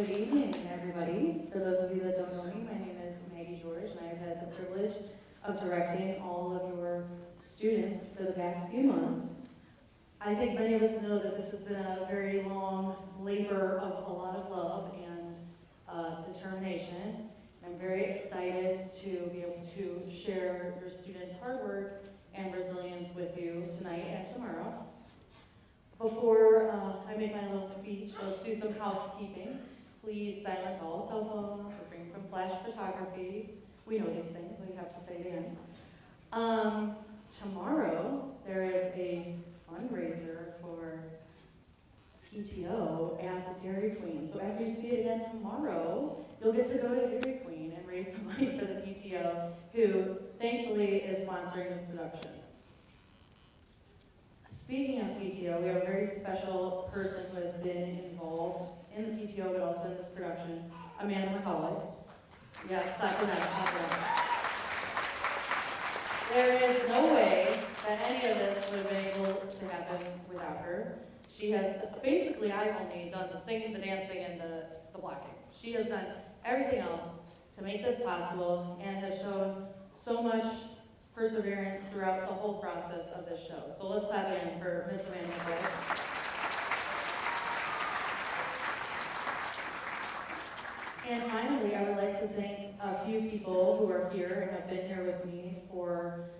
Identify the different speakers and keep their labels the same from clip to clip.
Speaker 1: Good evening, everybody. For those of you that don't know me, my name is Maggie George, and I have had the privilege of directing all of your students for the past few months. I think many of us know that this has been a very long labor of a lot of love and determination. I'm very excited to be able to share your students' hard work and resilience with you tonight and tomorrow. Before I make my little speech, let's do some housekeeping. Please silence all cell phones, refrain from flash photography. We know these things, we have to say it again. Tomorrow, there is a fundraiser for PTO at Dairy Queen. So after you see it again tomorrow, you'll get to go to Dairy Queen and raise some money for the PTO, who thankfully is sponsoring this production. Speaking of PTO, we have a very special person who has been involved in the PTO, but also in this production, Amanda McCullough. Yes, clap for that, clap for that. There is no way that any of this would have been able to happen without her. She has, basically, I've only done the singing, the dancing, and the blocking. She has done everything else to make this possible and has shown so much perseverance throughout the whole process of this show. So let's clap again for Miss Amanda McCullough. And finally, I would like to thank a few people who are here and have been here with me for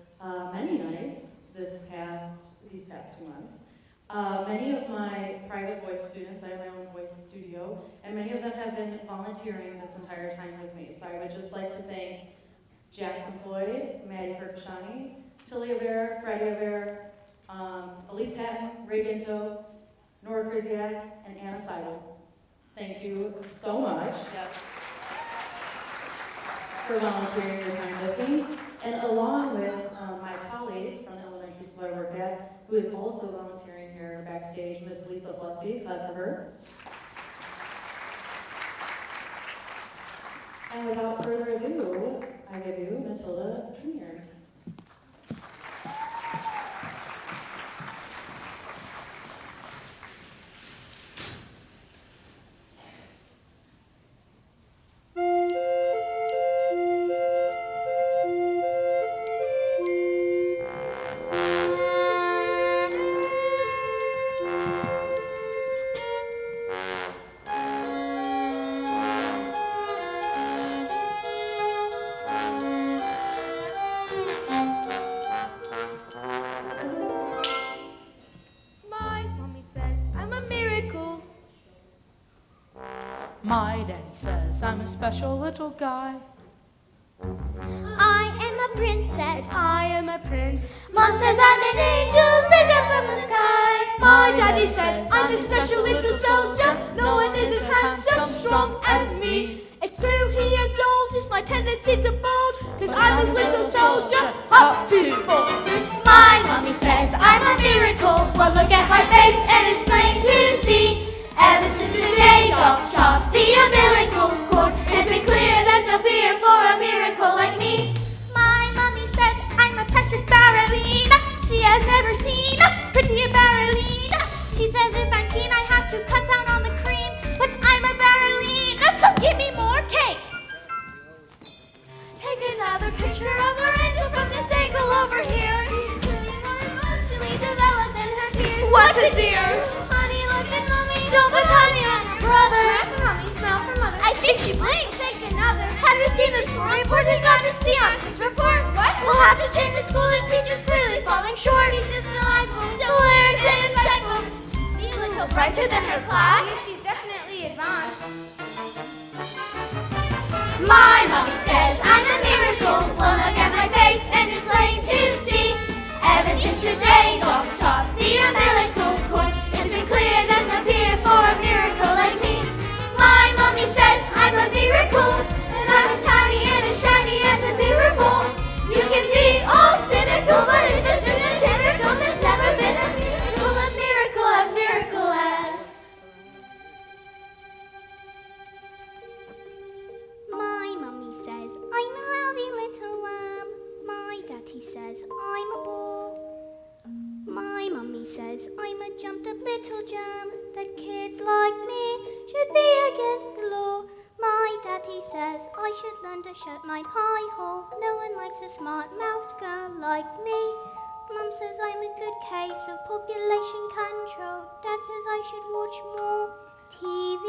Speaker 1: many nights these past 2 months. Many of my private voice students, I have my own voice studio, and many of them have been volunteering this entire time with me. So I would just like to thank Jackson Floyd, Maddie Perkashani, Tilly Avera, Freddie Avera, Elise Hatton, Ray Ginto, Nora Krzyzak, and Anna Seidel. Thank you so much for volunteering your time with me. And along with my colleague from the elementary school I work at, who is also volunteering here backstage, Miss Lisa Flusty, clap for her. And without further ado, I give you Matilda Jr.
Speaker 2: My daddy says I'm a special little guy.
Speaker 3: I am a princess.
Speaker 2: I am a prince.
Speaker 3: Mom says I'm an angel sent down from the sky.
Speaker 2: My daddy says I'm a special little soldier. No one is as handsome, strong as me. It's true he indulges my tendency to bulge, 'cause I'm his little soldier up to 4.
Speaker 3: My mommy says I'm a miracle. Well, look at my face and it's plain to see. Ever since the day Doc chopped the umbilical cord, it's been clear there's no fear for a miracle like me. My mommy says I'm a precious ballerina. She has never seen a prettier ballerina. She says if I'm keen I have to cut down on the cream, but I'm a ballerina, so give me more cake. Take another picture of her angel from this angle over here. She's clearly more emotionally developed than her peers.
Speaker 2: What a dear!
Speaker 3: Honey, look at mommy.
Speaker 2: Don't put honey on your brother.
Speaker 3: Mommy, smell for mother.
Speaker 2: I think she blinks.
Speaker 3: Take another.
Speaker 2: Have you seen the school report? He's got to see on his report.
Speaker 3: What?
Speaker 2: We'll have to change the school. The teacher's clearly falling short.
Speaker 3: She's just delightful.
Speaker 2: So lyrics and it's typo.
Speaker 3: Be a little
Speaker 2: Brighter than her class.
Speaker 3: She's definitely advanced.
Speaker 2: My
Speaker 3: Mommy says I'm a miracle. Well, look at my face and it's plain to see. Ever since the day Doc chopped the umbilical cord, it's been clear there's no fear for a miracle like me. My mommy says I'm a miracle, and I'm as tiny and as shiny as a mirror ball. You can be all cynical, but it's just a miracle. There's never been a miracle as miracle as miracle as. My mommy says I'm a lousy little lamb. My daddy says I'm a bull. My mummy says I'm a jumped up little jam. that kids like me should be against the law. My daddy says I should learn to shut my pie hole. No one likes a smart-mouthed girl like me. Mum says I'm a good case of population control. Dad says I should watch more TV.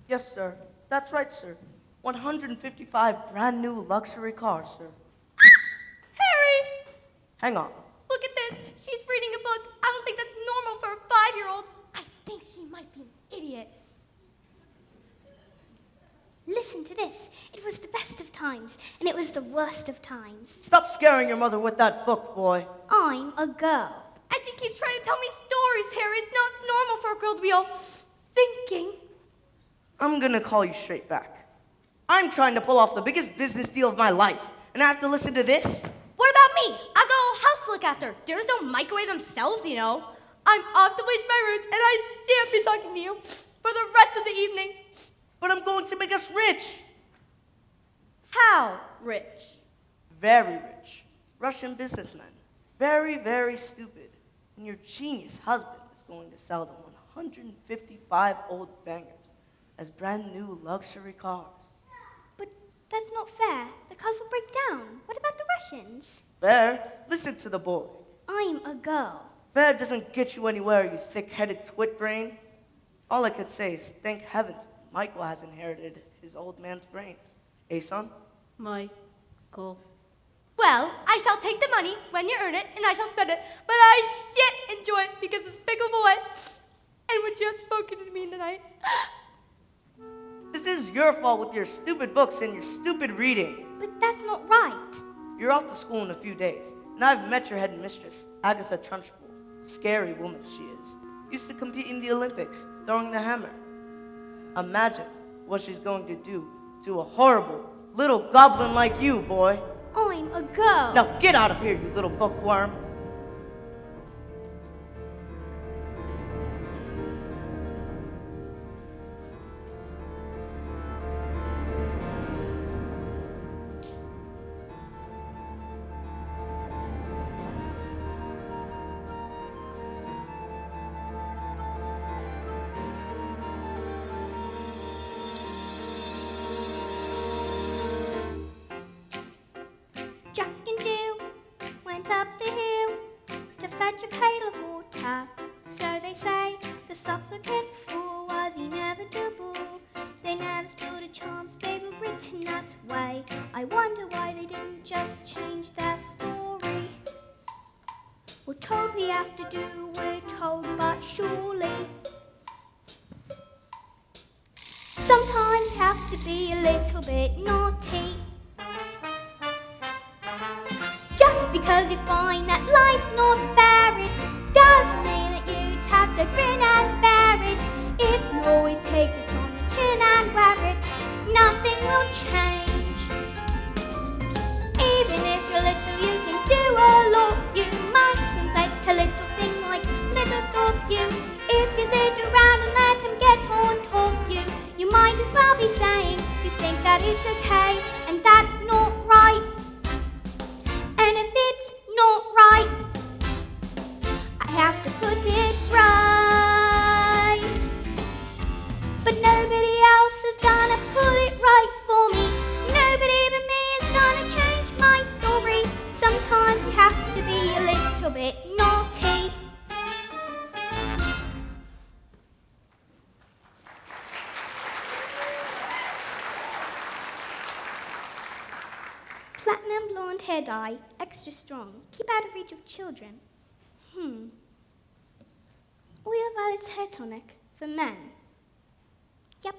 Speaker 4: Yes, sir. That's right, sir. 155 brand new luxury cars, sir.
Speaker 2: Harry!
Speaker 4: Hang on.
Speaker 2: Look at this. She's reading a book. I don't think that's normal for a 5-year-old. I think she might be an idiot.
Speaker 3: Listen to this. It was the best of times, and it was the worst of times.
Speaker 4: Stop scaring your mother with that book, boy.
Speaker 3: I'm a girl.
Speaker 2: And she keeps trying to tell me stories, Harry. It's not normal for a girl to be all thinking.
Speaker 4: I'm gonna call you straight back. I'm trying to pull off the biggest business deal of my life, and I have to listen to this?
Speaker 2: What about me? I've got a whole house to look after. Deers don't microwave themselves, you know. I'm off to bleach my roots, and I shan't be talking to you for the rest of the evening.
Speaker 4: But I'm going to make us rich.
Speaker 2: How rich?
Speaker 4: Very rich. Russian businessmen. Very, very stupid. And your genius husband is going to sell them 155 old bangers as brand new luxury cars.
Speaker 3: But that's not fair. The cars will break down. What about the Russians?
Speaker 4: Fair? Listen to the boy.
Speaker 3: I'm a girl.
Speaker 4: Fair doesn't get you anywhere, you thick-headed twit brain. All I could say is thank heavens Michael has inherited his old man's brains. Eh, son?
Speaker 2: Michael. Well, I shall take the money when you earn it, and I shall spend it, but I shan't enjoy it because it's big of a way. And what you have spoken to me tonight.
Speaker 4: This is your fault with your stupid books and your stupid reading.
Speaker 3: But that's not right.
Speaker 4: You're off to school in a few days, and I've met your head mistress, Agatha Trunchbull. Scary woman she is. Used to compete in the Olympics, throwing the hammer. Imagine what she's going to do to a horrible little goblin like you, boy.
Speaker 3: I'm a girl.
Speaker 4: Now get out of here, you little bookworm.
Speaker 3: Jack and Jill went up the hill to fetch a pail of water. So they say the subsequent fool was inevitable. They never stood a chance, they were written that way. I wonder why they didn't just change their story. We're told we have to do, we're told, but surely sometimes we have to be a little bit naughty. Just because you find that life's not fair, it doesn't mean that you just have to grin and bear it. If you always take it on the chin and wear it, nothing will change. Even if you're little, you can do a lot. You mustn't let a little thing like little stop you. If you sit around and let him get on top you, you might as well be saying you think that it's okay, and that's not right. And if it's not right, I have to put it right. But nobody else is gonna put it right for me. Nobody but me is gonna change my story. Sometimes you have to be a little bit naughty. Platinum blonde hair dye, extra strong, keep out of reach of children. Oil Violet's hair tonic for men. Yep.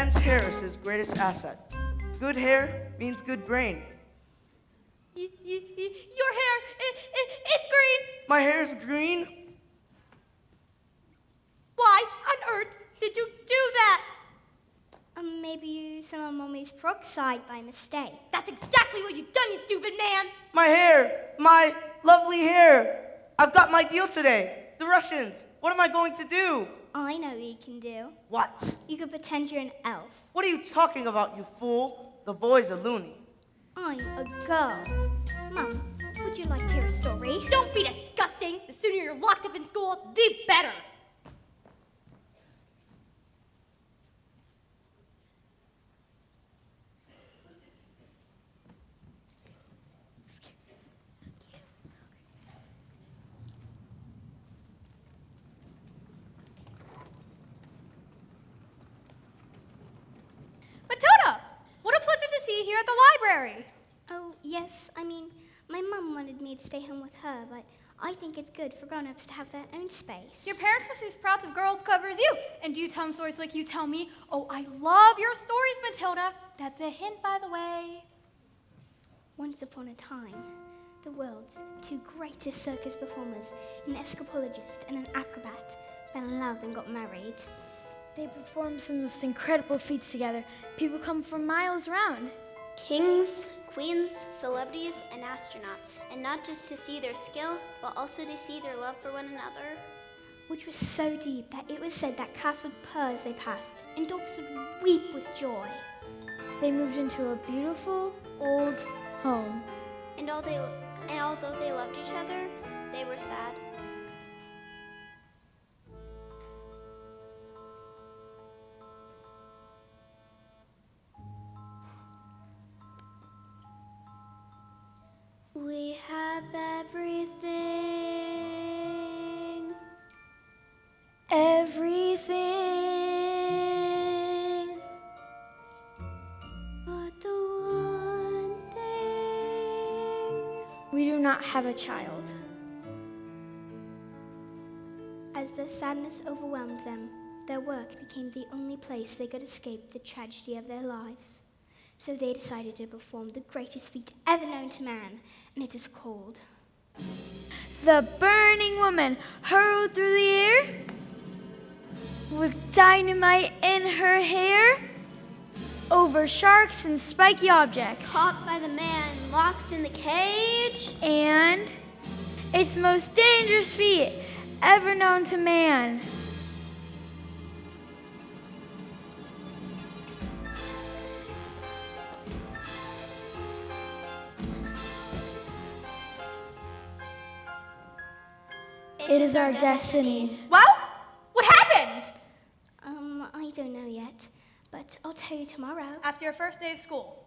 Speaker 4: man's hair is his greatest asset. Good hair means good brain.
Speaker 2: Your hair, it's green.
Speaker 4: My hair is green?
Speaker 2: Why on earth did you do that?
Speaker 3: Maybe you used some of Mommy's peroxide by mistake.
Speaker 2: That's exactly what you've done, you stupid man.
Speaker 4: My hair! My lovely hair! I've got my deal today. The Russians. What am I going to do?
Speaker 3: I know what you can do.
Speaker 4: What?
Speaker 3: You can pretend you're an elf.
Speaker 4: What are you talking about, you fool? The boy's a loony.
Speaker 3: I'm a girl. Mum, would you like to hear a story?
Speaker 2: Don't be disgusting. The sooner you're locked up in school, the better.
Speaker 5: Matilda, what a pleasure to see you here at the library.
Speaker 3: Oh, yes, my mum wanted me to stay home with her, but I think it's good for grown-ups to have their own space.
Speaker 5: Your parents must be as proud of girls cover as you. And do you tell them stories like you tell me? Oh, I love your stories, Matilda. That's a hint, by the way.
Speaker 3: Once upon a time, the world's two greatest circus performers, an escapologist and an acrobat, fell in love and got married.
Speaker 6: They perform some of the most incredible feats together. People come from miles around.
Speaker 7: Kings, queens, celebrities, and astronauts. And not just to see their skill, but also to see their love for one another.
Speaker 3: Which was so deep that it was said that cats would purr as they passed, and dogs would weep with joy.
Speaker 6: They moved into a beautiful, old home.
Speaker 7: And although they loved each other, they were sad.
Speaker 3: We have everything.
Speaker 6: Everything.
Speaker 3: But the one thing.
Speaker 6: We do not have a child.
Speaker 3: As their sadness overwhelmed them, their work became the only place they could escape the tragedy of their lives. So they decided to perform the greatest feat ever known to man, and it is called
Speaker 6: The burning woman hurled through the air with dynamite in her hair over sharks and spiky objects.
Speaker 7: Caught by the man locked in the cage.
Speaker 6: And it's the most dangerous feat ever known to man. It is our destiny.
Speaker 5: Well, what happened?
Speaker 3: I don't know yet, but I'll tell you tomorrow.
Speaker 5: After your first day of school.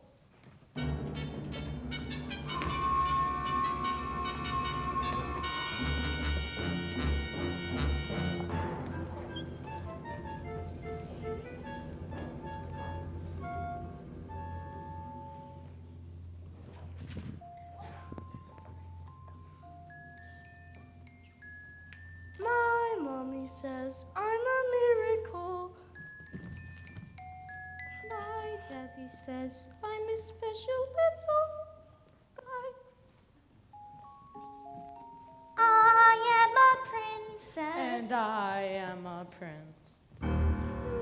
Speaker 2: My mommy says I'm a miracle. My daddy says I'm a special little guy. I am a princess.
Speaker 8: And I am a prince.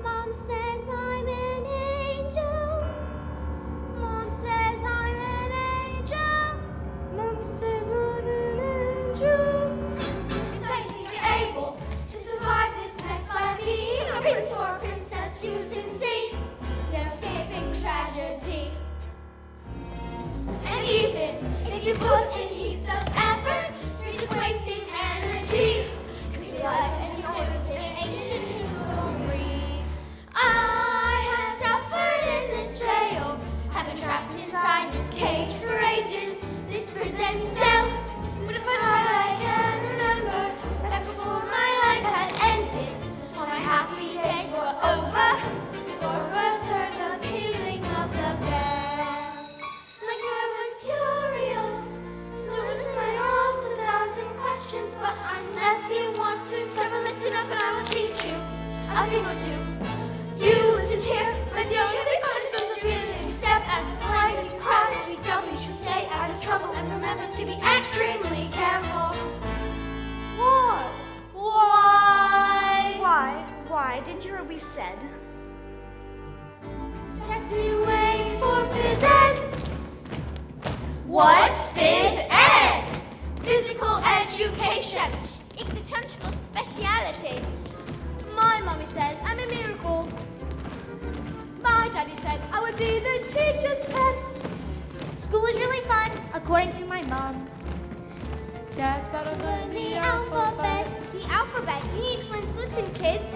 Speaker 3: Mom says I'm an angel. Mom says I'm an angel.
Speaker 2: Mom says I'm an angel.
Speaker 3: Exciting to be able to survive this mess by being a prince or a princess you will soon see. There's escaping tragedy. And even if you put in heaps of effort, you're just wasting energy. Cause your life and yours is ancient history. I have suffered in this jail, have been trapped inside this cage for ages. This prison cell, but if I can remember, back before my life had ended, all my happy days were over, before I first heard the pealing of the bell. Like I was curious, so listen, I asked 1,000 questions, but unless you want to, several listen up and I will teach you a thing or two. You listen here, my dear to be extremely careful.
Speaker 2: What?
Speaker 3: Why? Didn't you hear what we said?
Speaker 2: Just you wait for phys ed.
Speaker 3: What's phys ed? Physical education.
Speaker 7: It's the Trunchbull speciality.
Speaker 6: My mommy says I'm a miracle.
Speaker 2: My daddy said I would be the teacher's pet.
Speaker 6: School is really fun, according to my mom.
Speaker 2: Dad's out of
Speaker 7: The alphabet. The alphabet. You need to learn to listen, kids.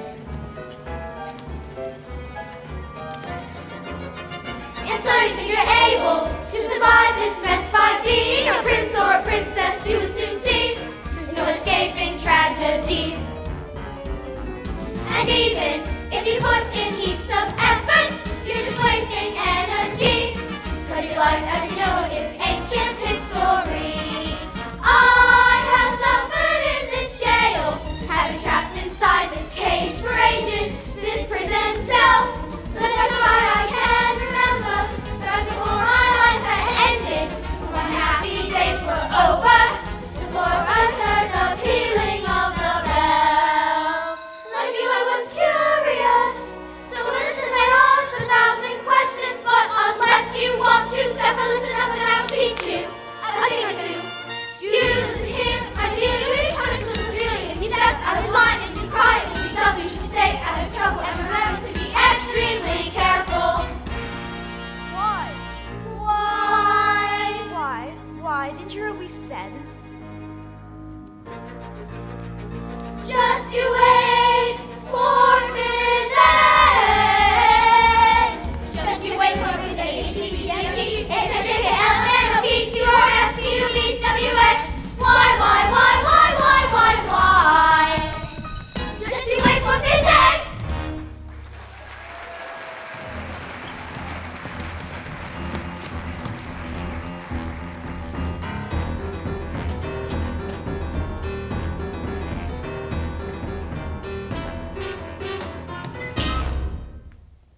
Speaker 3: And so you think you're able to survive this mess by being a prince or a princess. You will soon see there's no escaping tragedy. And even if you put in heaps of effort, you're just wasting energy. Cause your life, as you know, is ancient history. I have suffered in this jail, have been trapped inside this cage for ages, this prison cell. But that's why I can remember that before my life had ended, before my happy days were over, the four of us heard the pealing of the bell. Like you, I was curious, so innocent I asked 1,000 questions. But unless you want to step and listen up, and I will teach you a thing or two. You listen here, my dear, you really punish with the feeling. If you step out of line and you cry and you dumb, you should stay out of trouble and remember to be extremely careful. Why? Didn't you hear what we said? Just you wait for phys ed. Just you wait for phys ed. A, B, C, D, E, F, G, H, I, J, K, L, M, N, O, P, Q, R, S, T, U, V, W, X, Y. Just you wait for phys ed.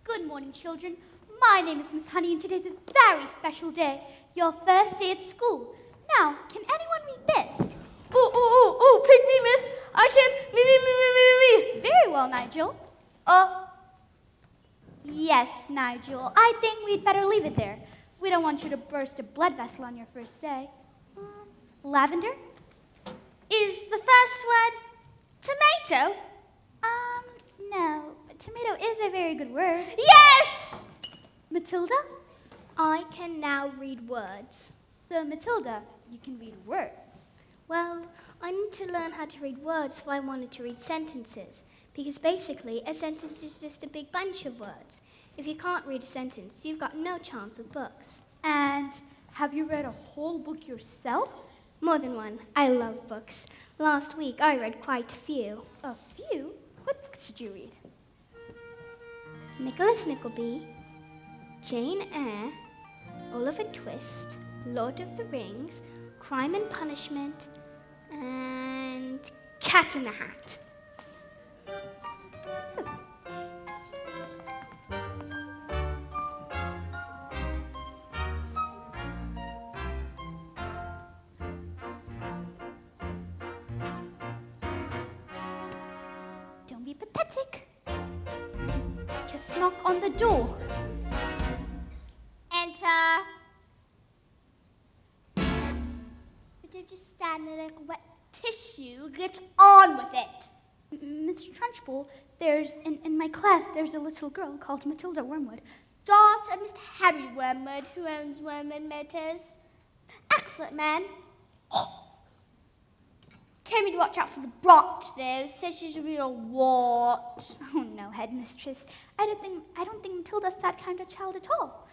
Speaker 2: Good morning, children. My name is Miss Honey, and today's a very special day. Your first day at school. Now, can anyone read this?
Speaker 6: Oh, pick me, miss. I can. Me.
Speaker 2: Very well, Nigel. Yes, Nigel. I think we'd better leave it there. We don't want you to burst a blood vessel on your first day. Lavender?
Speaker 6: Is the first word tomato?
Speaker 2: No. Tomato is a very good word.
Speaker 6: Yes!
Speaker 2: Matilda?
Speaker 7: I can now read words.
Speaker 2: So, Matilda, you can read words.
Speaker 7: Well, I need to learn how to read words if I wanted to read sentences. Because basically, a sentence is just a big bunch of words. If you can't read a sentence, you've got no chance with books.
Speaker 2: And have you read a whole book yourself?
Speaker 7: More than one. I love books. Last week, I read quite a few.
Speaker 2: A few? What books did you read?
Speaker 7: Nicholas Nickleby, Jane Eyre, Oliver Twist, Lord of the Rings, Crime and Punishment, and Cat in the Hat.
Speaker 2: Don't be pathetic. Just knock on the door.
Speaker 7: Enter. But don't just stand there like a wet tissue. Get on with it.
Speaker 2: Mr. Trunchbull, in my class, there's a little girl called Matilda Wormwood.
Speaker 7: Daughter of Mr. Harry Wormwood, who owns Wormwood Motors. Excellent man. Told me to watch out for the brot, though. Says she's a real wart.
Speaker 2: Oh no, headmistress. I don't think Matilda's that kind of child at all.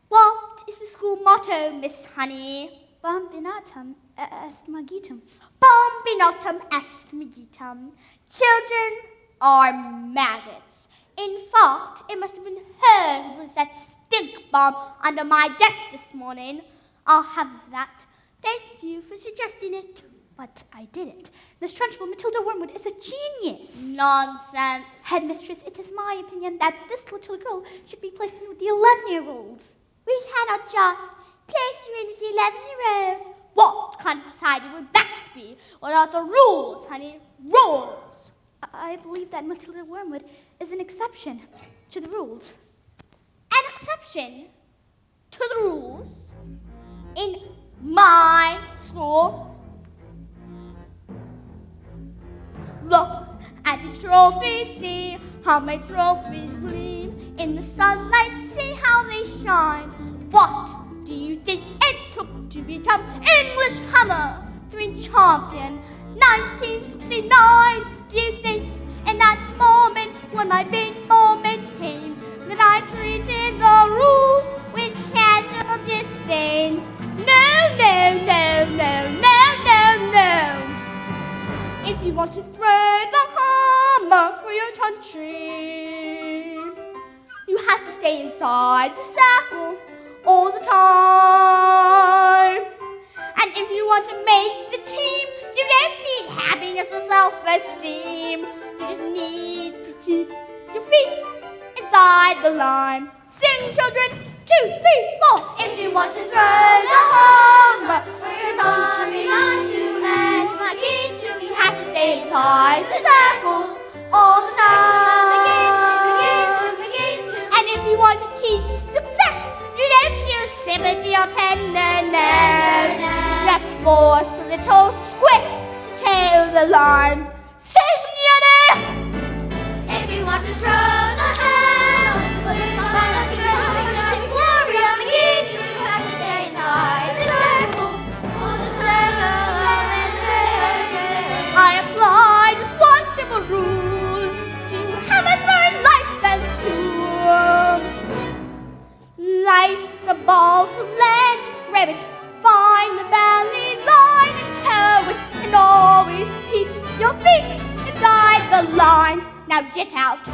Speaker 7: What is the school motto, Miss Honey?
Speaker 2: Bambinatum est magitum.
Speaker 7: Bambinatum est magitum. Children are maggots. In fact, it must have been her who was that stink bomb under my desk this morning. I'll have that. Thank you for suggesting it.
Speaker 2: But I didn't. Miss Trunchbull, Matilda Wormwood is a genius.
Speaker 7: Nonsense.
Speaker 2: Headmistress, it is my opinion that this little girl should be placed in with the 11-year-olds.
Speaker 7: We cannot just place her in with the 11-year-old.
Speaker 6: What?
Speaker 7: society would that be without the rules, honey? Rules!
Speaker 3: I believe that Matilda Wormwood is an exception to the rules.
Speaker 7: An exception to the rules in my school. Look at these trophies, see how my trophies gleam in the sunlight, see how they shine. What do you think it took to become English Hammer 3 champion 1969? Do you think in that moment when my big moment came that I treated the rules with casual disdain? No, no, no, no, no, no, no. If you want to throw the hammer for your country, you have to stay inside the circle all the time. And if you want to make the team, you don't need happiness or self-esteem. You just need to keep your feet inside the line. Sing, children, 2, 3, 4. If you want to throw the hammer for your country, you have to stay inside the circle all the time. And if you want to teach success, you don't use sympathy or tenderness. Just force the little squid to toe the line. Sing, Yanni! If you want to throw the hammer for your country, glory on the gate, you have to stay inside the circle all the circle. I apply just one simple rule to hammers for life and school. Life's a ball, so learn to throw it. Find the valley line and toe it, and always keep your feet inside the line. Now get out.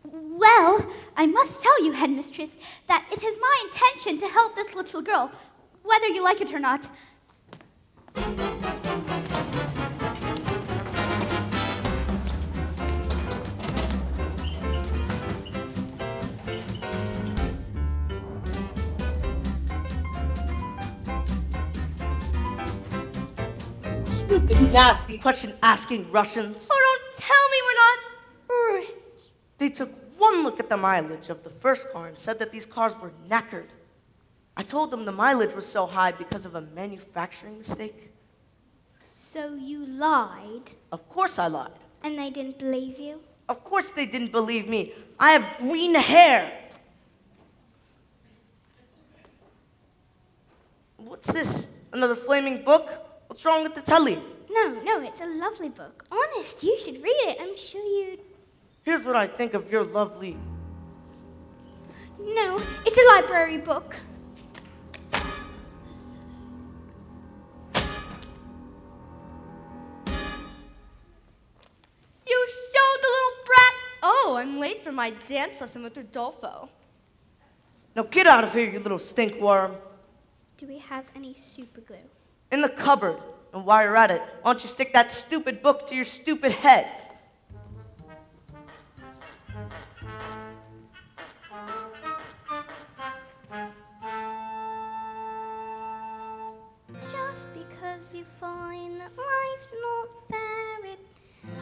Speaker 3: Well, I must tell you, headmistress, that it is my intention to help this little girl, whether you like it or not.
Speaker 4: Stupid, nasty question-asking Russians.
Speaker 7: Oh, don't tell me we're not rich.
Speaker 4: They took one look at the mileage of the first car and said that these cars were knackered. I told them the mileage was so high because of a manufacturing mistake.
Speaker 3: So you lied,
Speaker 4: Of course I lied.
Speaker 3: and they didn't believe you?
Speaker 4: Of course they didn't believe me. I have green hair. What's this? Another flaming book? What's wrong with the telly?
Speaker 3: No, it's a lovely book. Honest, you should read it. I'm sure you'd...
Speaker 4: Here's what I think of your lovely...
Speaker 3: No, it's a library book.
Speaker 7: You stole the little brat. Oh, I'm late for my dance lesson with Rodolfo.
Speaker 4: Now get out of here, you little stinkworm.
Speaker 3: Do we have any super glue?
Speaker 4: In the cupboard. And while you're at it, why don't you stick that stupid book to your stupid head?
Speaker 3: Just because you find that life's not fair, it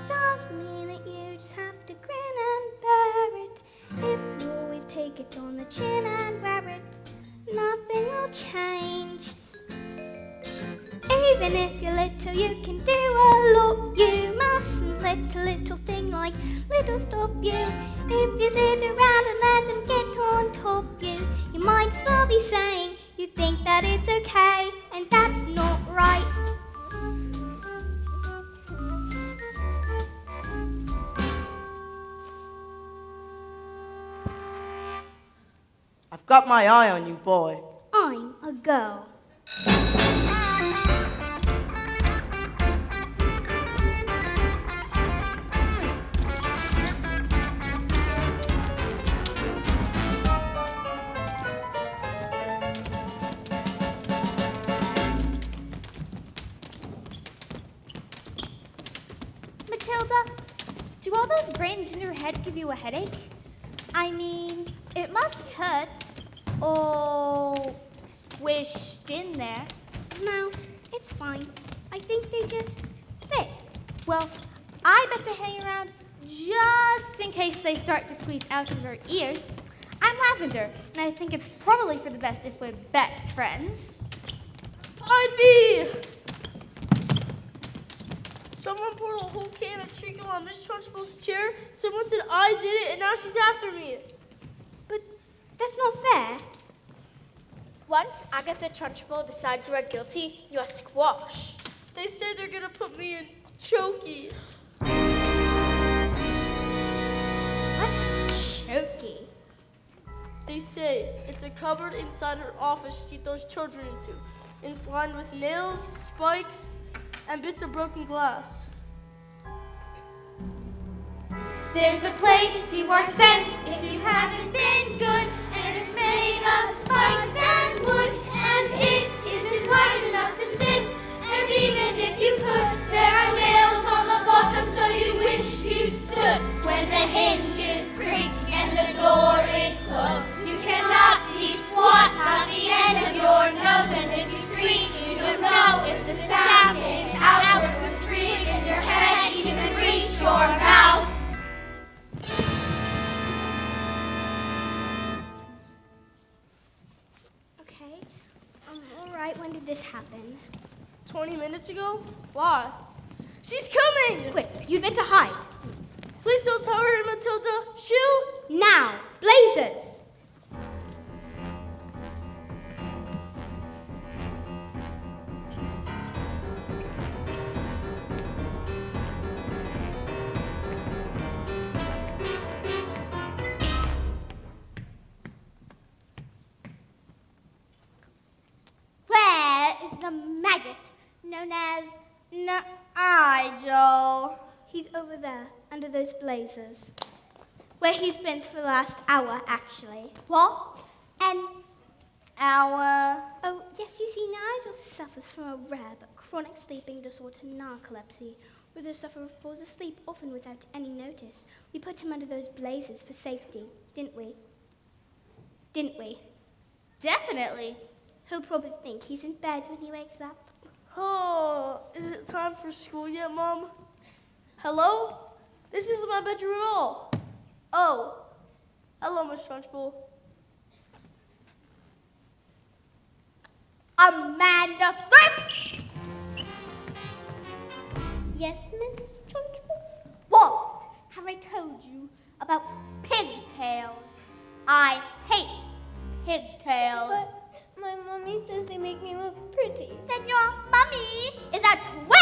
Speaker 3: does mean that you just have to grin and bear it. If you always take it on the chin and wear it, nothing will change. Even if you're little, you can do a lot. You mustn't let a little thing like little stop you. If you sit around and let them get on top you, you might as well be saying you think that it's okay, and that's not right.
Speaker 4: I've got my eye on you, boy.
Speaker 3: I'm a girl.
Speaker 2: Matilda, do all
Speaker 7: those brains in your head give you a headache? I mean, it must hurt. All squished in there. No, it's fine. I think they just fit. Well, I better hang around just in case they start to squeeze out of our ears. I'm Lavender, and I think it's probably for the best if we're best friends.
Speaker 9: I'd be! Someone poured a whole can of treacle on Miss Trunchbull's chair. Someone said I did it, and now she's after me.
Speaker 7: But that's not fair.
Speaker 2: Once Agatha Trunchbull decides you are guilty, you are squashed.
Speaker 9: They said they're gonna put me in Chokey.
Speaker 7: What's Chokey?
Speaker 9: They say it's a cupboard inside her office she throws children into. It's lined with nails, spikes, and bits of broken glass.
Speaker 3: There's a place you are sent if you haven't been good, and it's made of spikes and wood, and it isn't wide enough to sit. And even if you could, there are nails on the bottom, so you wish you stood. When the hinges creak and the door is closed, you cannot see squat out the end of your nose, and if you scream, you don't know if the sound came out with the scream in your head, even reach your mouth.
Speaker 7: Okay. All right, when did this happen?
Speaker 9: 20 minutes ago? Why? She's coming!
Speaker 7: Quick, you'd better hide.
Speaker 9: Please don't tell her, Matilda. Shoot!
Speaker 7: Now, blazers! Where is the maggot known as Nigel? He's over there, under those blazers. Where he's been for the last hour, actually. What? An hour? Oh, yes, you see, Nigel suffers from a rare but chronic sleeping disorder, narcolepsy, where the sufferer falls asleep often without any notice. We put him under those blazers for safety, didn't we? Didn't we? Definitely. He'll probably think he's in bed when he wakes up.
Speaker 9: Oh, is it time for school yet, Mom? Hello? This isn't my bedroom at all. Oh, hello, Miss Trunchbull.
Speaker 7: Amanda Thrift! Yes, Miss Trunchbull? What have I told you about pigtails? I hate pigtails.
Speaker 3: But my mommy says they make me look pretty.
Speaker 7: Then your mummy is a twit!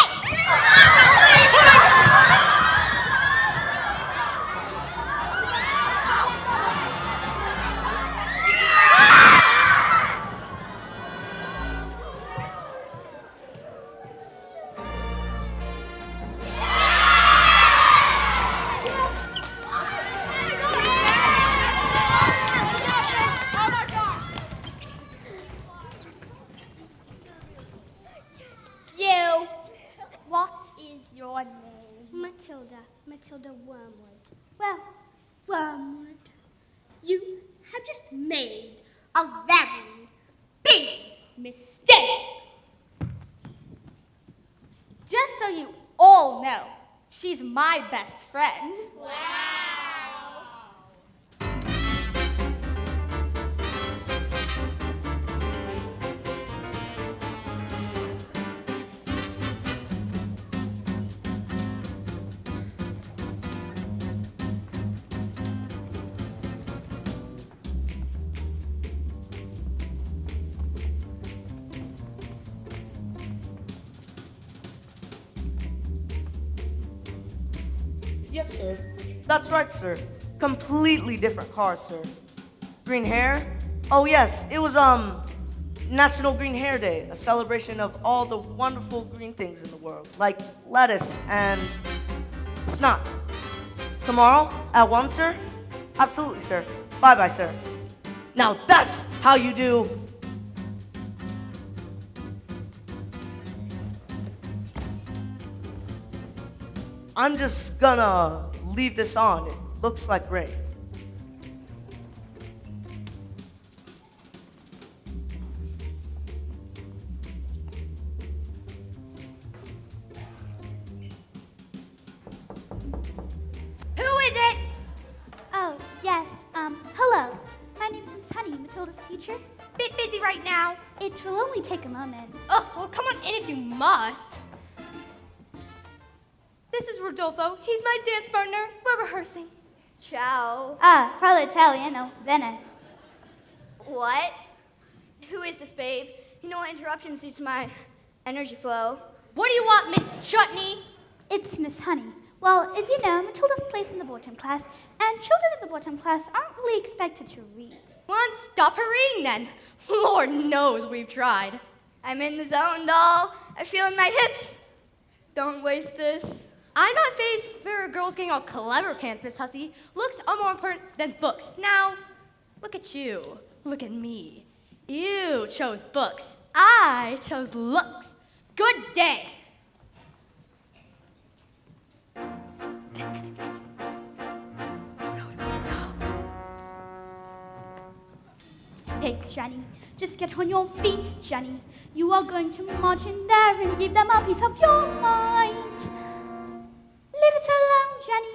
Speaker 7: Matilda Wormwood. Well, Wormwood, you have just made a very big mistake.
Speaker 5: Just so you all know, she's my best friend.
Speaker 4: Yes, sir. That's right, sir. Completely different car, sir. Green hair? Oh, yes. It was, National Green Hair Day, a celebration of all the wonderful green things in the world, like lettuce and snot. Tomorrow, at 1, sir? Absolutely, sir. Bye-bye, sir. Now that's how you do. I'm just gonna leave this on. It looks like rain.
Speaker 7: Who is it? Oh, yes. Hello. My name is Miss Honey, Matilda's teacher. Bit busy right now. It will only take a moment.
Speaker 2: Oh, well, come on in if you must. This is Rodolfo. He's my dance partner. We're rehearsing.
Speaker 5: Ciao.
Speaker 7: Parlo Italiano, bene.
Speaker 5: What? Who is this, babe? You know, interruptions due to my energy flow.
Speaker 2: What do you want, Miss Chutney?
Speaker 7: It's Miss Honey. Well, as you know, Matilda's placed in the board-time class, and children in the board-time class aren't really expected to read.
Speaker 2: Well, then stop her reading then. Lord knows we've tried.
Speaker 5: I'm in the zone, doll. I feel in my hips. Don't waste this.
Speaker 2: I'm not phased for girls getting all clever pants, Miss Hussey. Looks are more important than books. Now, look at you. Look at me. You chose books. I chose looks. Good day.
Speaker 7: Take Jenny. Just get on your feet, Jenny. You are going to march in there and give them a piece of your mind. Leave it alone, Jenny.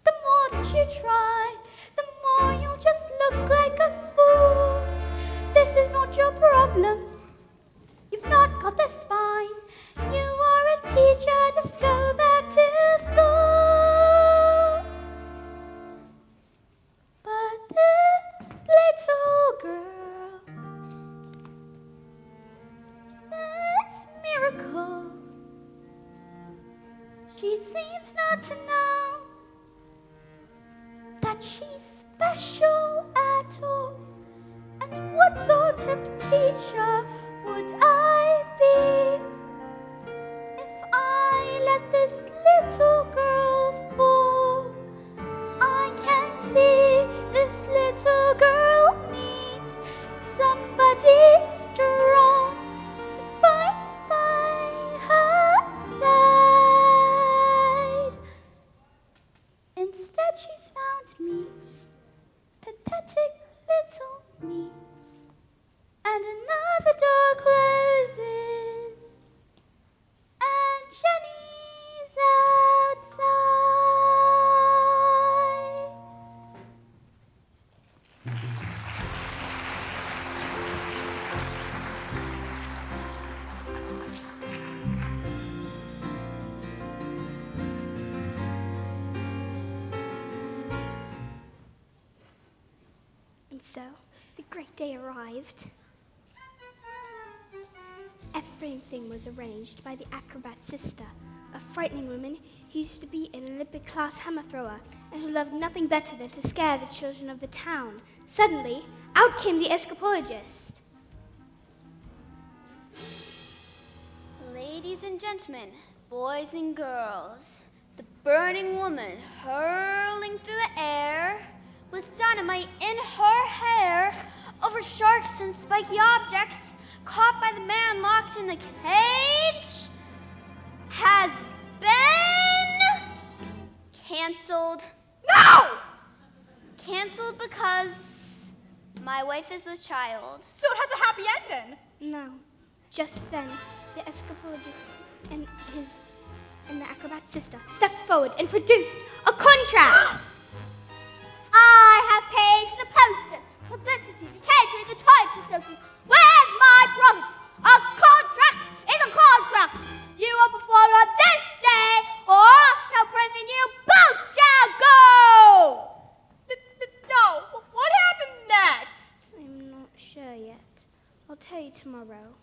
Speaker 7: The more that you try, the more you'll just look like a fool. This is not your problem. You've not got the spine. You are a teacher, just go back to school. But this little girl, this miracle, she seems not to know that she's special at all. And what sort of teacher would I be if I let this little girl fall? I can see this little girl needs somebody strong to fight by her side. Instead, she's found me, pathetic little me. And another door closes, and Jenny's outside.
Speaker 3: And so, the great day arrived. Everything was arranged by the Acrobat sister, a frightening woman who used to be an Olympic class hammer thrower and who loved nothing better than to scare the children of the town. Suddenly, out came the escapologist.
Speaker 10: Ladies and gentlemen, boys and girls, the burning woman hurling through the air with dynamite in her hair over sharks and spiky objects caught by the man locked in the cage has been canceled.
Speaker 2: No!
Speaker 10: Canceled because my wife is a child.
Speaker 5: So it has a happy ending.
Speaker 3: No. Just then, the escapologist and the Acrobat sister stepped forward and produced a contract.
Speaker 7: I have paid for the posters, publicity, the catering, the toilet facilities. Where's my profit? A contract is a contract. You are performed on this day, or off to prison you both shall go.
Speaker 5: No. What happens next?
Speaker 3: I'm not sure yet. I'll tell you tomorrow.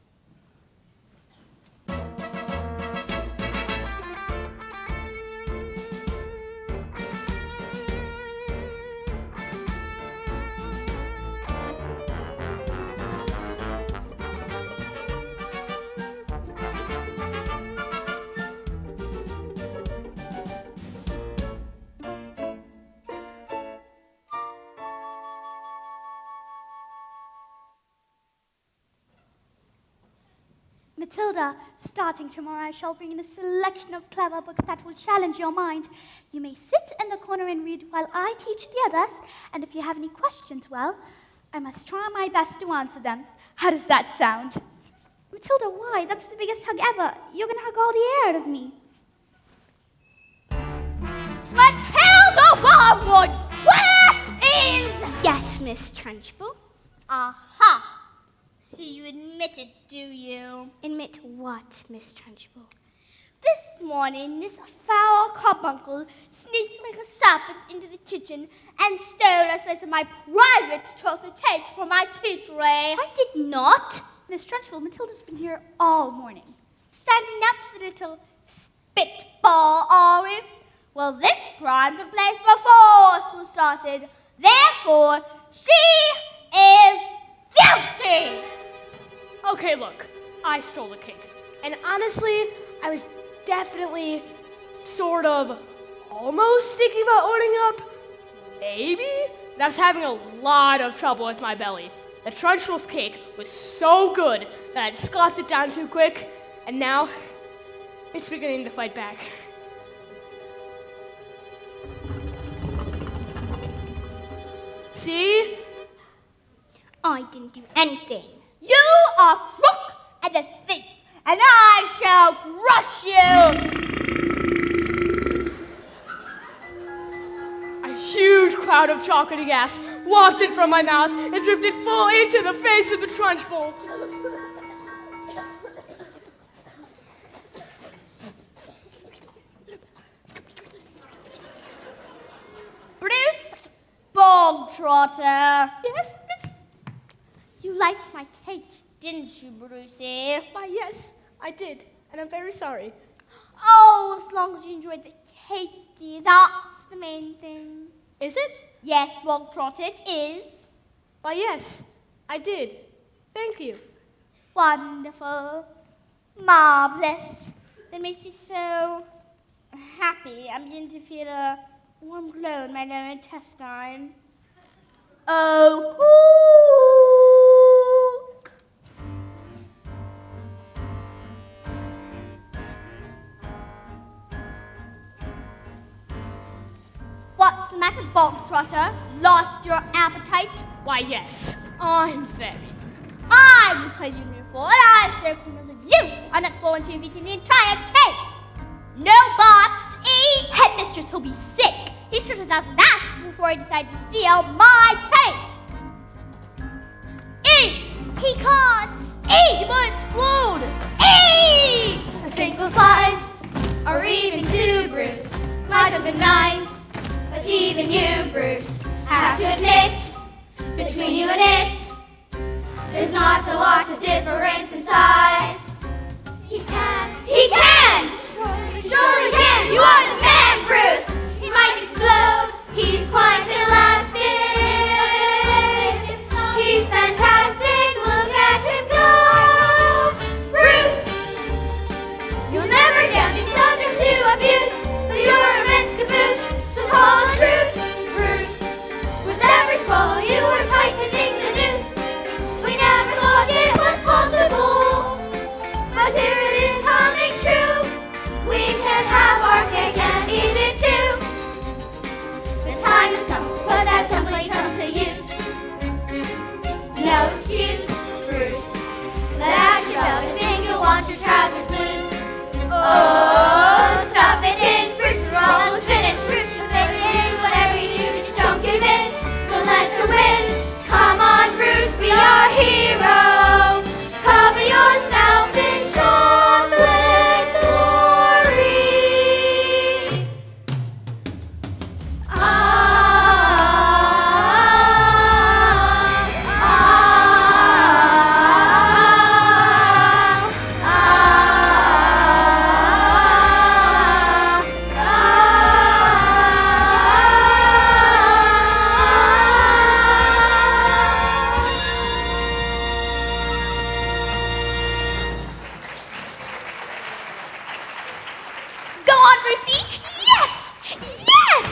Speaker 7: Matilda, starting tomorrow I shall bring in a selection of clever books that will challenge your mind. You may sit in the corner and read while I teach the others, and if you have any questions, well, I must try my best to answer them. How does that sound? Matilda, why? That's the biggest hug ever. You're going to hug all the air out of me. Matilda Wormwood, where is...
Speaker 3: Yes, Miss Trunchbull.
Speaker 7: Aha! So you admit it, do you?
Speaker 3: Admit what, Miss Trunchbull?
Speaker 7: This morning, this foul carbuncle sneaked like a serpent into the kitchen and stole a slice of my private chocolate cake from my tea tray.
Speaker 5: I did not. Miss Trunchbull, Matilda's been here all morning.
Speaker 7: Standing up as a little spitball, are we? Well, this crime took place before school started. Therefore, she is guilty!
Speaker 2: Okay, look, I stole the cake. And honestly, I was definitely, sort of, almost thinking about owning up. Maybe? And I was having a lot of trouble with my belly. The Trunchbull's cake was so good that I'd scoffed it down too quick, and now it's beginning to fight back. See?
Speaker 7: I didn't do anything. You are a crook and a thief, and I shall crush you!
Speaker 2: A huge cloud of chocolatey gas wafted from my mouth and drifted full into the face of the Trunchbull.
Speaker 7: Bruce Bogtrotter.
Speaker 2: Yes, miss?
Speaker 7: You liked my cake, didn't you, Brucey?
Speaker 2: Why, yes, I did, and I'm very sorry.
Speaker 7: Oh, as long as you enjoyed the cake, dear, that's the main thing.
Speaker 2: Is it?
Speaker 7: Yes, Bogtrotter, it is.
Speaker 2: Why, yes, I did. Thank you.
Speaker 7: Wonderful. Marvelous. That makes me so happy. I'm beginning to feel a warm glow in my lower intestine. Oh, cool. What's the matter, Bogtrotter? Lost your appetite?
Speaker 2: Why, yes, I'm very.
Speaker 7: I will tell you before, and I say because of you, I'm not going to be eating the entire cake. No bots, Headmistress will be sick. He should have thought of that before he decided to steal my cake. Eat! He can't. Eat! He might explode. Eat!
Speaker 3: A single slice, or even two, Bruce, might have been nice. But even you, Bruce, have to admit, between you and it, there's not a lot of difference in size. He can! He can! Surely he can! You are the man, Bruce! He might explode, he's quite elastic. He's fantastic, look at him go! Bruce! You'll never get me subject to abuse, but your immense caboose shall call a truce. Bruce, with every swallow you were tightening the noose. We never thought it was possible, but here it is coming true. We can have our cake and eat it too. The time has come to put that tumbling tongue to use. No excuse, Bruce. Let out your belly, think you'll want your trousers loose. Oh, stuff it in, Bruce. We're almost finished, Bruce. You'll fit it in. Whatever you do, just don't give in. Don't let her win. Come on, Bruce, be our hero. Cover yourself in chocolate glory.
Speaker 7: Go on, Brucey. Yes! Yes!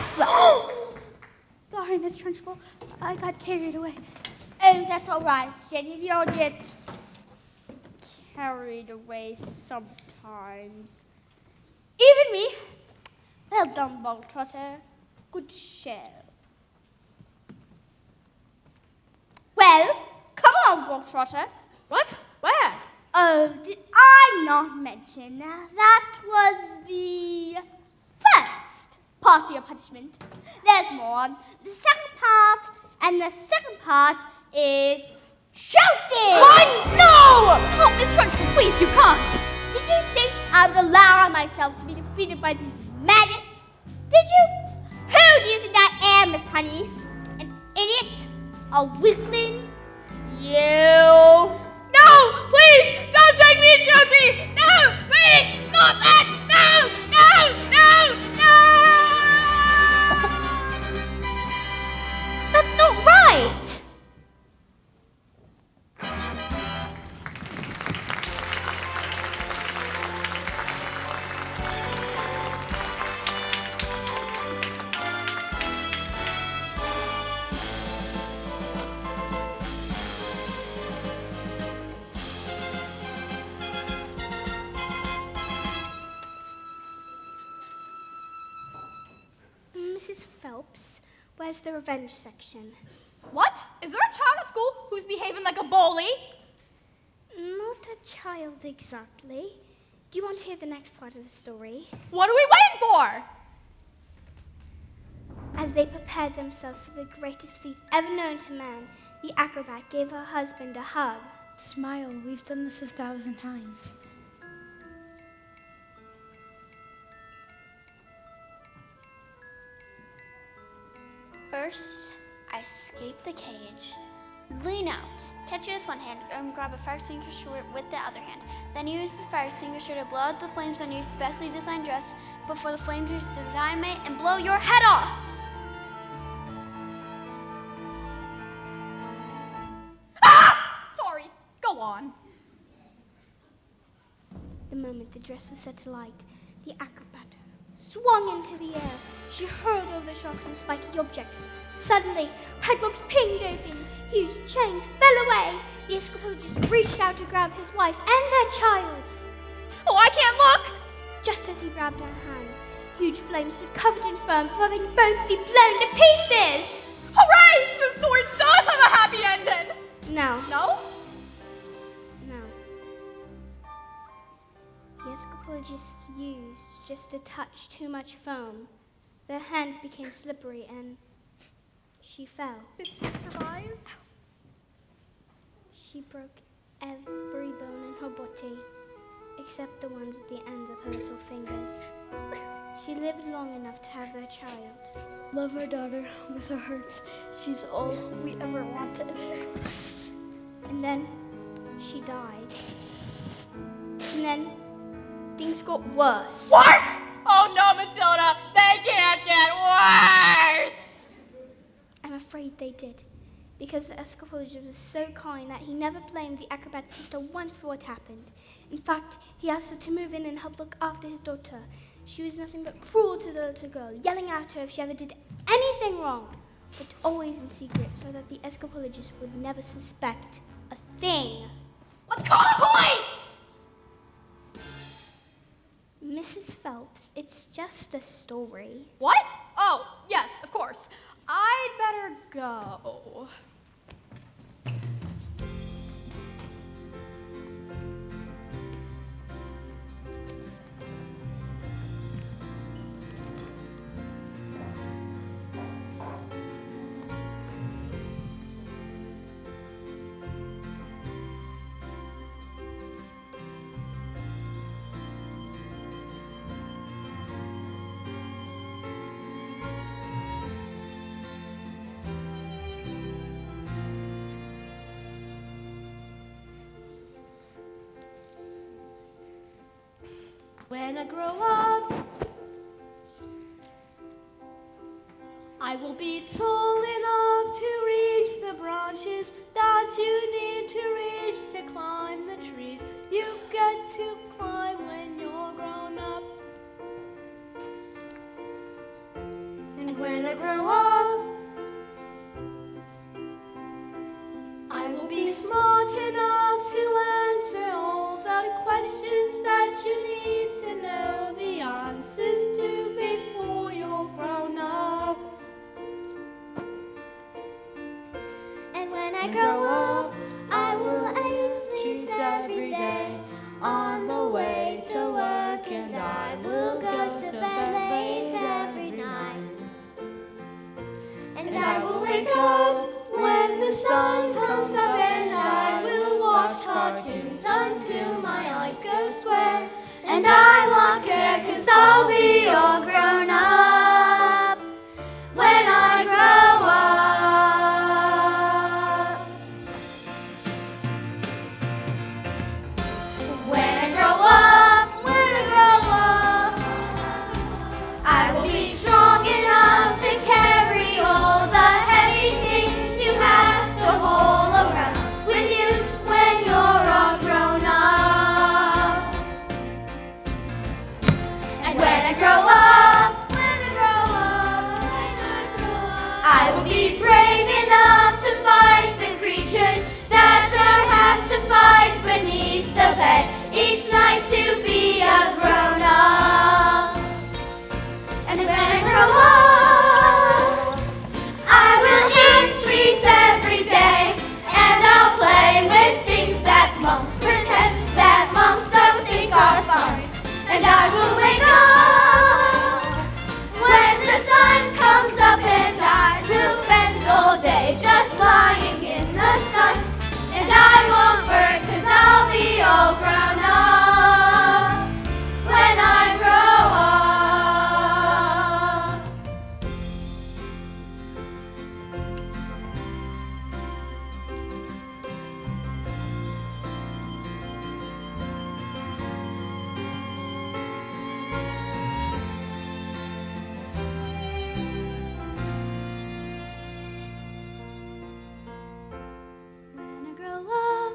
Speaker 5: Sorry, Miss Trunchbull. I got carried away.
Speaker 7: Oh, that's all right. Jenny, you'll get carried away sometimes. Even me. Well done, Bogtrotter. Good show. Well, come on, Bogtrotter.
Speaker 5: What? Where?
Speaker 7: Oh, did I not mention that was the first part of your punishment? There's more. The second part, and the second part is shouting!
Speaker 5: What? No! Oh, Miss Trunchbull, please, you can't.
Speaker 7: Did you think I would allow myself to be defeated by these maggots? Did you? Who do you think I am, Miss Honey? An idiot? A weakling? You?
Speaker 5: No, please, don't take me to Chokey. No, please, not that. No, no, no, no.
Speaker 7: That's not right. Mrs. Phelps, where's the revenge section?
Speaker 5: What? Is there a child at school who's behaving like a bully?
Speaker 7: Not a child exactly. Do you want to hear the next part of the story?
Speaker 5: What are we waiting for?
Speaker 7: As they prepared themselves for the greatest feat ever known to man, the acrobat gave her husband a hug.
Speaker 6: Smile, we've done this 1,000 times.
Speaker 10: First, I escape the cage, lean out, catch it with one hand, and grab a fire extinguisher with the other hand. Then use the fire extinguisher to blow out the flames on your specially designed dress before the flames reach the dynamite and blow your head off.
Speaker 5: Ah! Sorry, go on.
Speaker 7: The moment the dress was set alight, the acrobat swung into the air. She hurled over the sharks and spiky objects. Suddenly, padlocks pinged open. Huge chains fell away. The escapologist reached out to grab his wife and their child.
Speaker 5: Oh, I can't look!
Speaker 7: Just as he grabbed her hands, huge flames were covered in foam, before they could both be blown to pieces.
Speaker 5: Hooray! The story does have a happy ending!
Speaker 7: No.
Speaker 5: No?
Speaker 7: No. The escapologist used just a touch too much foam. Their hands became slippery and she fell.
Speaker 5: Did she survive?
Speaker 7: She broke every bone in her body, except the ones at the ends of her little fingers. She lived long enough to have their child.
Speaker 6: Love our daughter with our hearts. She's all we ever wanted.
Speaker 7: And then she died. And then things got worse.
Speaker 5: Worse? Oh no, Matilda, they can't get worse!
Speaker 7: I'm afraid they did, because the escapologist was so kind that he never blamed the acrobat's sister once for what happened. In fact, he asked her to move in and help look after his daughter. She was nothing but cruel to the little girl, yelling at her if she ever did anything wrong, but always in secret so that the escapologist would never suspect a thing.
Speaker 5: Let's call the police!
Speaker 7: Mrs. Phelps, it's just a story.
Speaker 5: What? Oh, yes, of course. I'd better go. When I grow up, I will be tall enough to reach the branches that you need to reach to climb the trees you get to climb when you're grown up. And when I grow up, I will be smart enough to answer all the
Speaker 3: I grow up, I will eat sweets every day. On the way to work, and I will go to bed late every night. And I will wake up when the sun comes up, and I will watch cartoons until my eyes go square. And I won't care, 'cause I'll be all grown up when I grow up. When I grow up, I will be strong enough to carry all the heavy things you have to haul around with you when you're all grown up. And when I grow up, I will be brave enough to fight the creatures that are have to fight beneath the bed each night to be a grown up. And when I grow up, I will eat sweets every day, and I'll play with things that moms pretend that moms don't think are fun. And I will wake up when the sun comes up, and I will spend all day just lying in the sun. And I won't burn, 'cause I'll be all grown up when I grow up. When I grow up,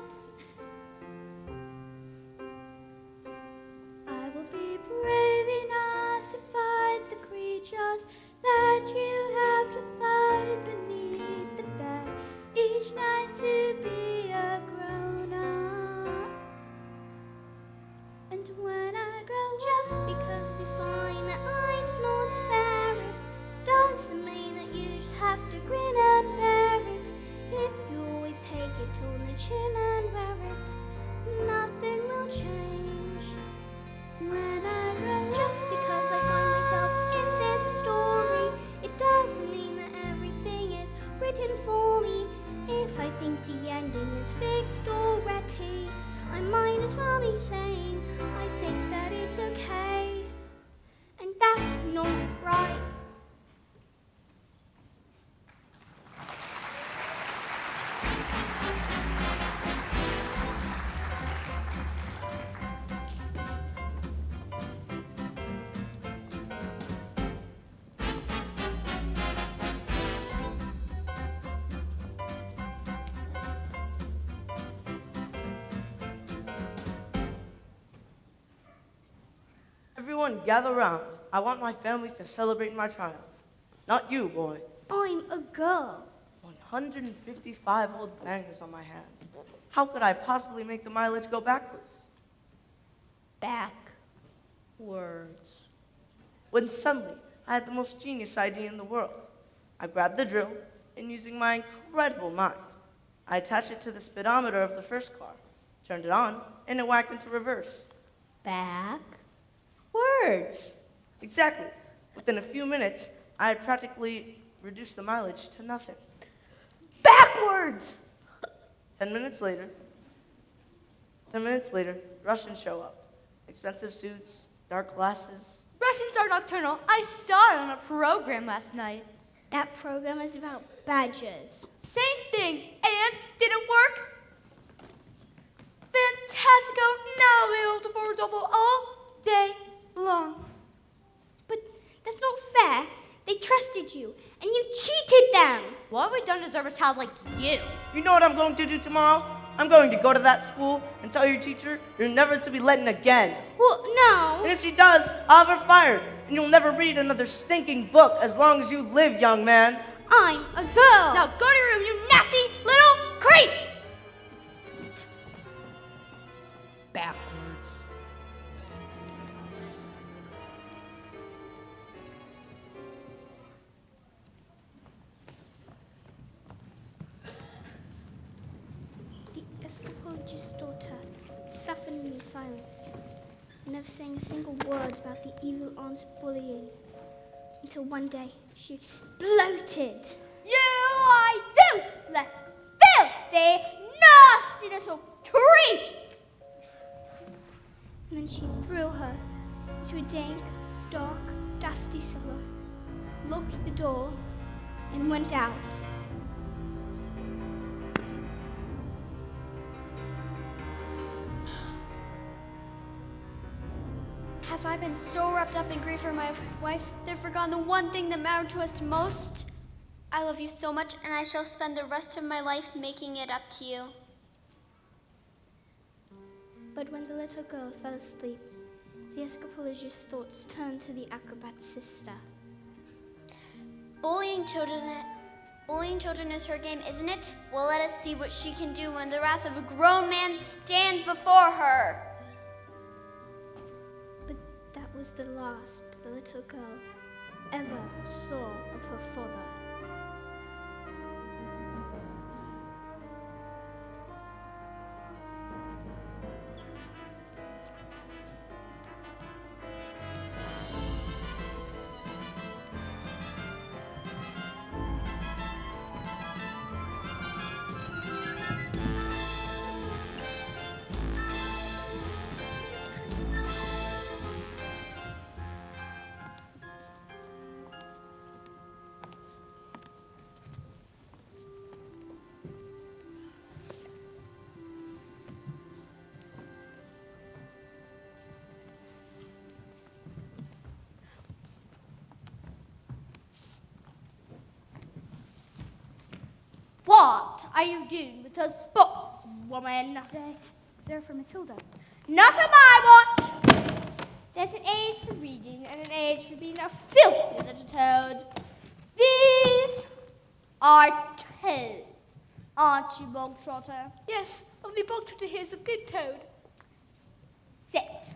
Speaker 3: I will be brave enough to fight the creatures that you have to fight beneath the bed each night to be a grown up. And when I grow up, just because you find that life's not fair, it doesn't mean that you just have to grin and bear it. If you always take it on the chin and wear it, nothing will change. When I grow up, just because I find myself in this story, it doesn't mean that everything is written for me. If I think the ending is fixed already, I might as well be saying I think that it's okay. And that's not right.
Speaker 4: Everyone gather round. I want my family to celebrate my triumph. Not you, boy.
Speaker 7: I'm a girl.
Speaker 4: 155 old bangers on my hands. How could I possibly make the mileage go backwards?
Speaker 8: Words.
Speaker 4: When suddenly, I had the most genius idea in the world. I grabbed the drill, and using my incredible mind, I attached it to the speedometer of the first car, turned it on, and it whacked into reverse.
Speaker 8: Words.
Speaker 4: Exactly. Within a few minutes, I had practically reduced the mileage to nothing.
Speaker 8: Backwards.
Speaker 4: 10 minutes later, Russians show up. Expensive suits, dark glasses.
Speaker 2: Russians are nocturnal. I saw it on a program last night.
Speaker 7: That program is about badgers.
Speaker 2: Same thing. And did it work? Fantastico. Now I'll be able to forward double all day long.
Speaker 7: But that's not fair. They trusted you, and you cheated them.
Speaker 2: What have we done to deserve a child like you?
Speaker 4: You know what I'm going to do tomorrow? I'm going to go to that school and tell your teacher you're never to be let in again.
Speaker 7: Well, no.
Speaker 4: And if she does, I'll have her fired. And you'll never read another stinking book as long as you live, young man.
Speaker 7: I'm a girl.
Speaker 2: Now go to your room, you nasty little creep!
Speaker 8: Backwards.
Speaker 5: suffered in silence, never saying a single word about the evil aunt's bullying, until one day she exploded.
Speaker 7: You are useless, filthy, nasty little creep!
Speaker 5: And then she threw her into a dank, dark, dusty cellar, locked the door, and went out.
Speaker 10: Have I been so wrapped up in grief for my wife that I've forgotten the one thing that mattered to us most? I love you so much, and I shall spend the rest of my life making it up to you.
Speaker 5: But when the little girl fell asleep, the escapologist's thoughts turned to the Acrobat sister.
Speaker 10: Bullying children is her game, isn't it? Well, let us see what she can do when the wrath of a grown man stands before her.
Speaker 5: But that was the last the little girl ever saw of her father.
Speaker 7: What are you doing with those books, woman?
Speaker 5: They're for Matilda.
Speaker 7: Not on my watch! There's an age for reading and an age for being a filthy little toad. These are toads, aren't you, Bogtrotter?
Speaker 2: Yes, only Bogtrotter here's a good toad.
Speaker 7: Sit.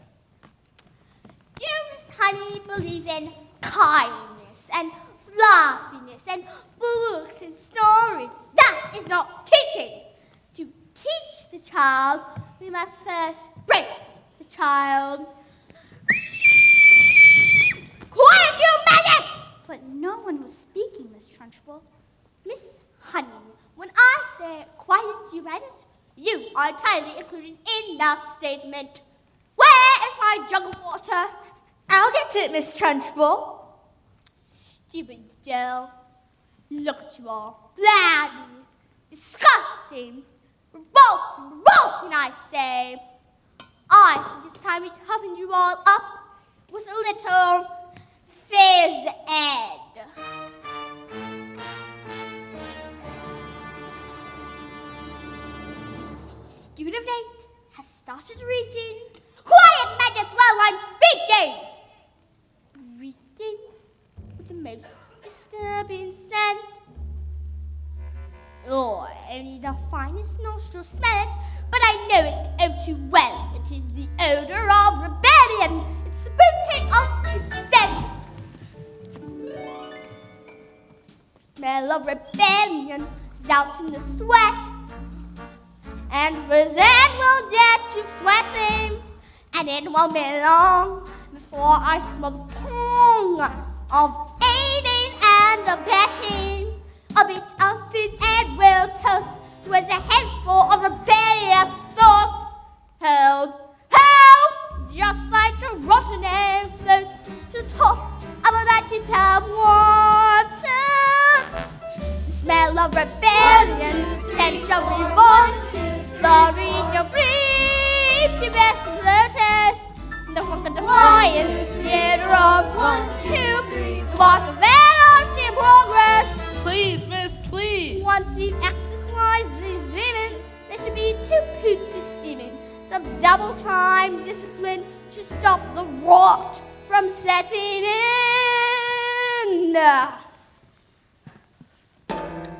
Speaker 7: You, Miss Honey, believe in kindness and fluffiness and books and stories. That is not teaching. To teach the child, we must first break the child. Quiet, you maggots!
Speaker 5: But no one was speaking, Miss Trunchbull.
Speaker 7: Miss Honey, when I say quiet, you maggots, you are entirely included in that statement. Where is my jug of water?
Speaker 6: I'll get it, Miss Trunchbull.
Speaker 7: Stupid girl. Look at you all. Flabby. Disgusting. Revolting, I say. I think it's time we toughened you all up with a little phys ed. This student of 8 has started reading. Quiet, maggots, while I'm speaking! Reading with the most disturbing scent. Oh, only the finest nostrils smell it, but I know it oh too well. It is the odor of rebellion. It's the bouquet of dissent. Smell of rebellion is out in the sweat, and resent will get you sweating, and it won't be long before I smell the pong of aiding and abetting. A bit of phys ed will toast you as a handful of rebellious thoughts. Held, just like a rotten egg floats to the top of a bathtub water. The smell of rebellion, stench of revolt, glory in your brief, your best lotus. The one of defiance, the theater of 1, 2, 3, the walk of anarchy and progress.
Speaker 2: Please, miss, please.
Speaker 7: Once we've exercised these demons, there should be 2 pooches steaming. Some double-time discipline should stop the rot from setting in.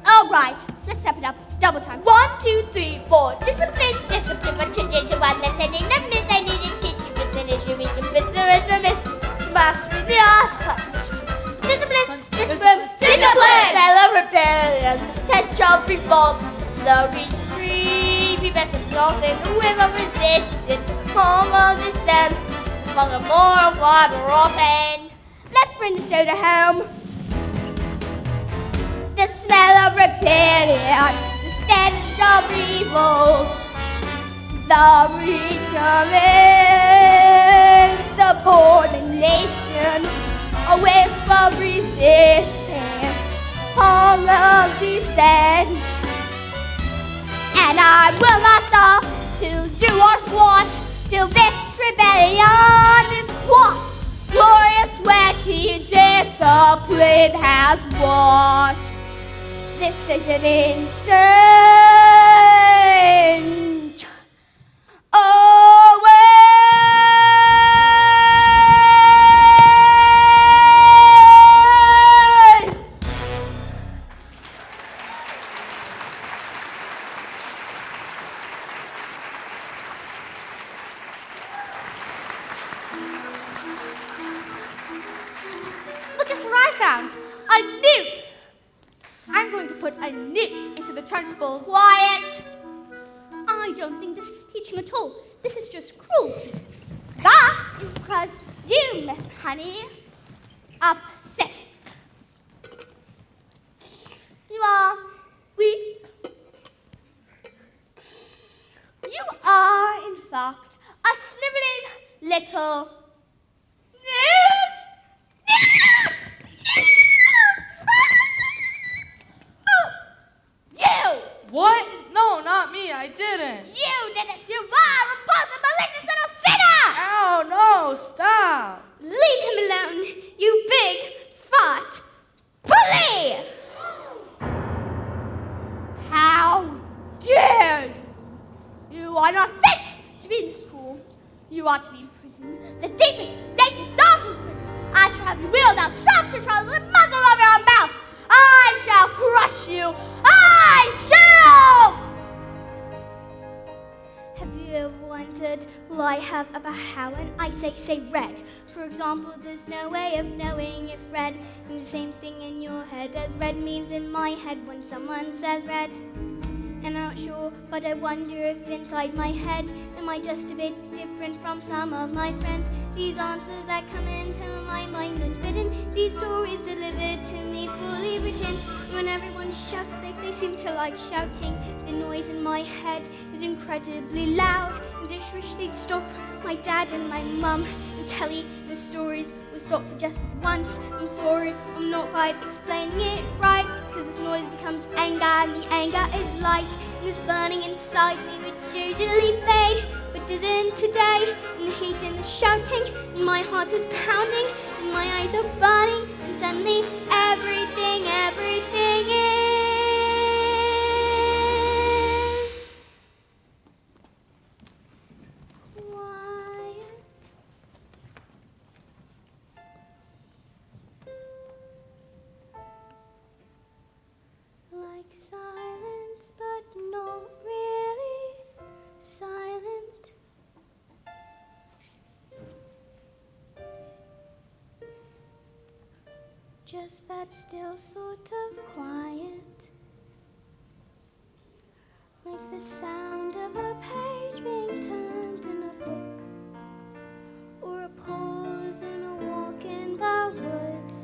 Speaker 7: All right, let's step it up. Double time. 1, 2, 3, 4. Discipline, but change to one lesson in the midst. I need to teach you with an issue. We can put the rest master the art. Discipline. Smell of rebellion, stench of revolt, the retreat, be better floating. Whoever resisted, home will descend. For the more water open. Let's bring the soda home. The smell of rebellion, the stench of revolt, the recoming subordination, away from resistance, home will descend. And I will not stop till you are squashed, till this rebellion is squashed. Glorious sweaty discipline has washed. This is an instant away.
Speaker 2: Look at what I found. A newt. I'm going to put a newt into the trunchbull.
Speaker 7: Quiet.
Speaker 2: I don't think this is teaching at all. This is just cruelty.
Speaker 7: That is because you, Miss Honey, upset. You are weak. You are, in fact, a sniveling little newt. Newt! You!
Speaker 2: What? No, not me. I didn't.
Speaker 7: You did it! You are a boss, malicious little sinner!
Speaker 2: Oh, no. Stop.
Speaker 7: Leave him alone, you big, fat bully! How dare you! You are not fit to be in school. You ought to be in prison, the deepest, dangerous, darkest prison. I shall have you wheeled out, trapped to trial, with muzzle over your mouth. I shall crush you. I shall!
Speaker 10: Have you ever wondered, will I have about how when I say red? For example, there's no way of knowing if red means the same thing in your head as red means in my head when someone says red. And I'm not sure, but I wonder if inside my head am I just a bit different from some of my friends? These answers that come into my mind unbidden, these stories delivered to me fully written. When everyone shouts, they seem to like shouting. The noise in my head is incredibly loud. And I wish they'd stop. My dad and my mum and telly the stories will stop for just once. I'm sorry, I'm not quite explaining it right, because this noise becomes anger, and the anger is light, and this burning inside me which usually fade, but doesn't today. And the heat and the shouting, and my heart is pounding, and my eyes are burning, and suddenly everything is quiet. Like silence, but not really silent. Just that still sort of quiet. Like the sound of a page being turned in a book, or a pause in a walk in the woods.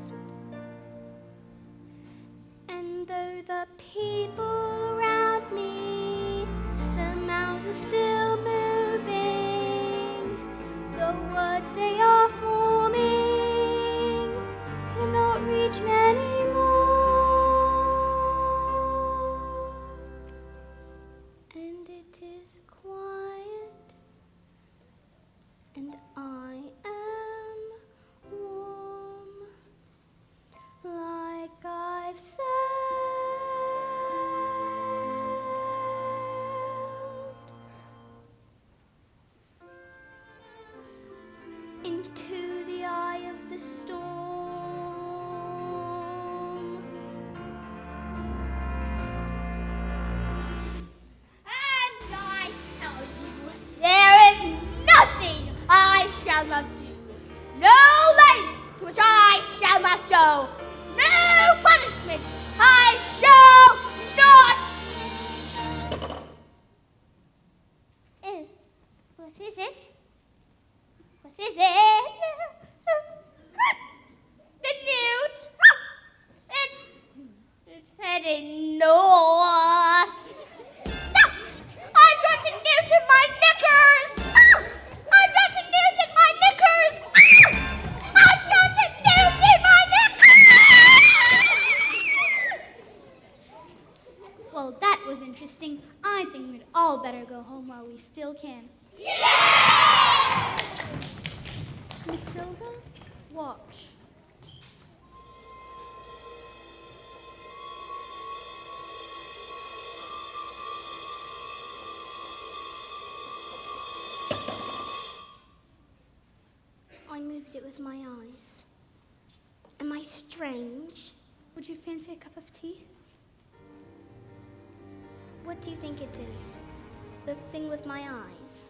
Speaker 10: And though the people around me, their mouths are still moving, the words they are forming cannot reach many more. And it is quiet, and I am warm, like I've sailed into the eye of the storm.
Speaker 7: And I tell you, there is nothing I shall not do. No length to which I shall not go. No punishment I shall not What is it? What is it? The newt. It's heading north. I've got a newt in my knickers. I've got a newt in my knickers. I've got a newt in my knickers.
Speaker 5: Well, that was interesting. I think we'd all better go home while we still can. Matilda, watch.
Speaker 7: I moved it with my eyes. Am I strange?
Speaker 5: Would you fancy a cup of tea?
Speaker 7: What do you think it is? The thing with my eyes?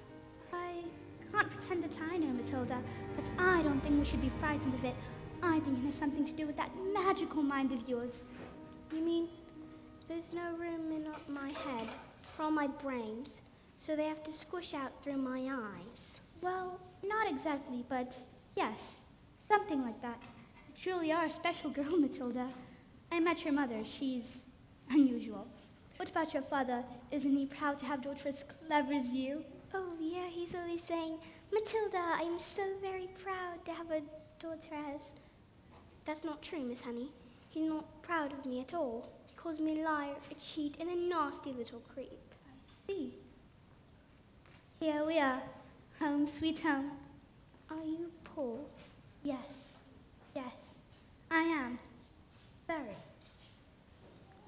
Speaker 5: I can't pretend that I know, Matilda, but I don't think we should be frightened of it. I think it has something to do with that magical mind of yours.
Speaker 7: You mean there's no room in my head for all my brains, so they have to squish out through my eyes?
Speaker 5: Well, not exactly, but yes, something like that. You truly are a special girl, Matilda. I met your mother. She's unusual. What about your father? Isn't he proud to have a daughter as clever as you?
Speaker 7: Oh, yeah, he's always saying, Matilda, I'm so very proud to have a daughter as... That's not true, Miss Honey. He's not proud of me at all. He calls me a liar, a cheat, and a nasty little creep.
Speaker 5: I see. Here we are. Home sweet home.
Speaker 7: Are you poor?
Speaker 5: Yes. Yes. I am. Very.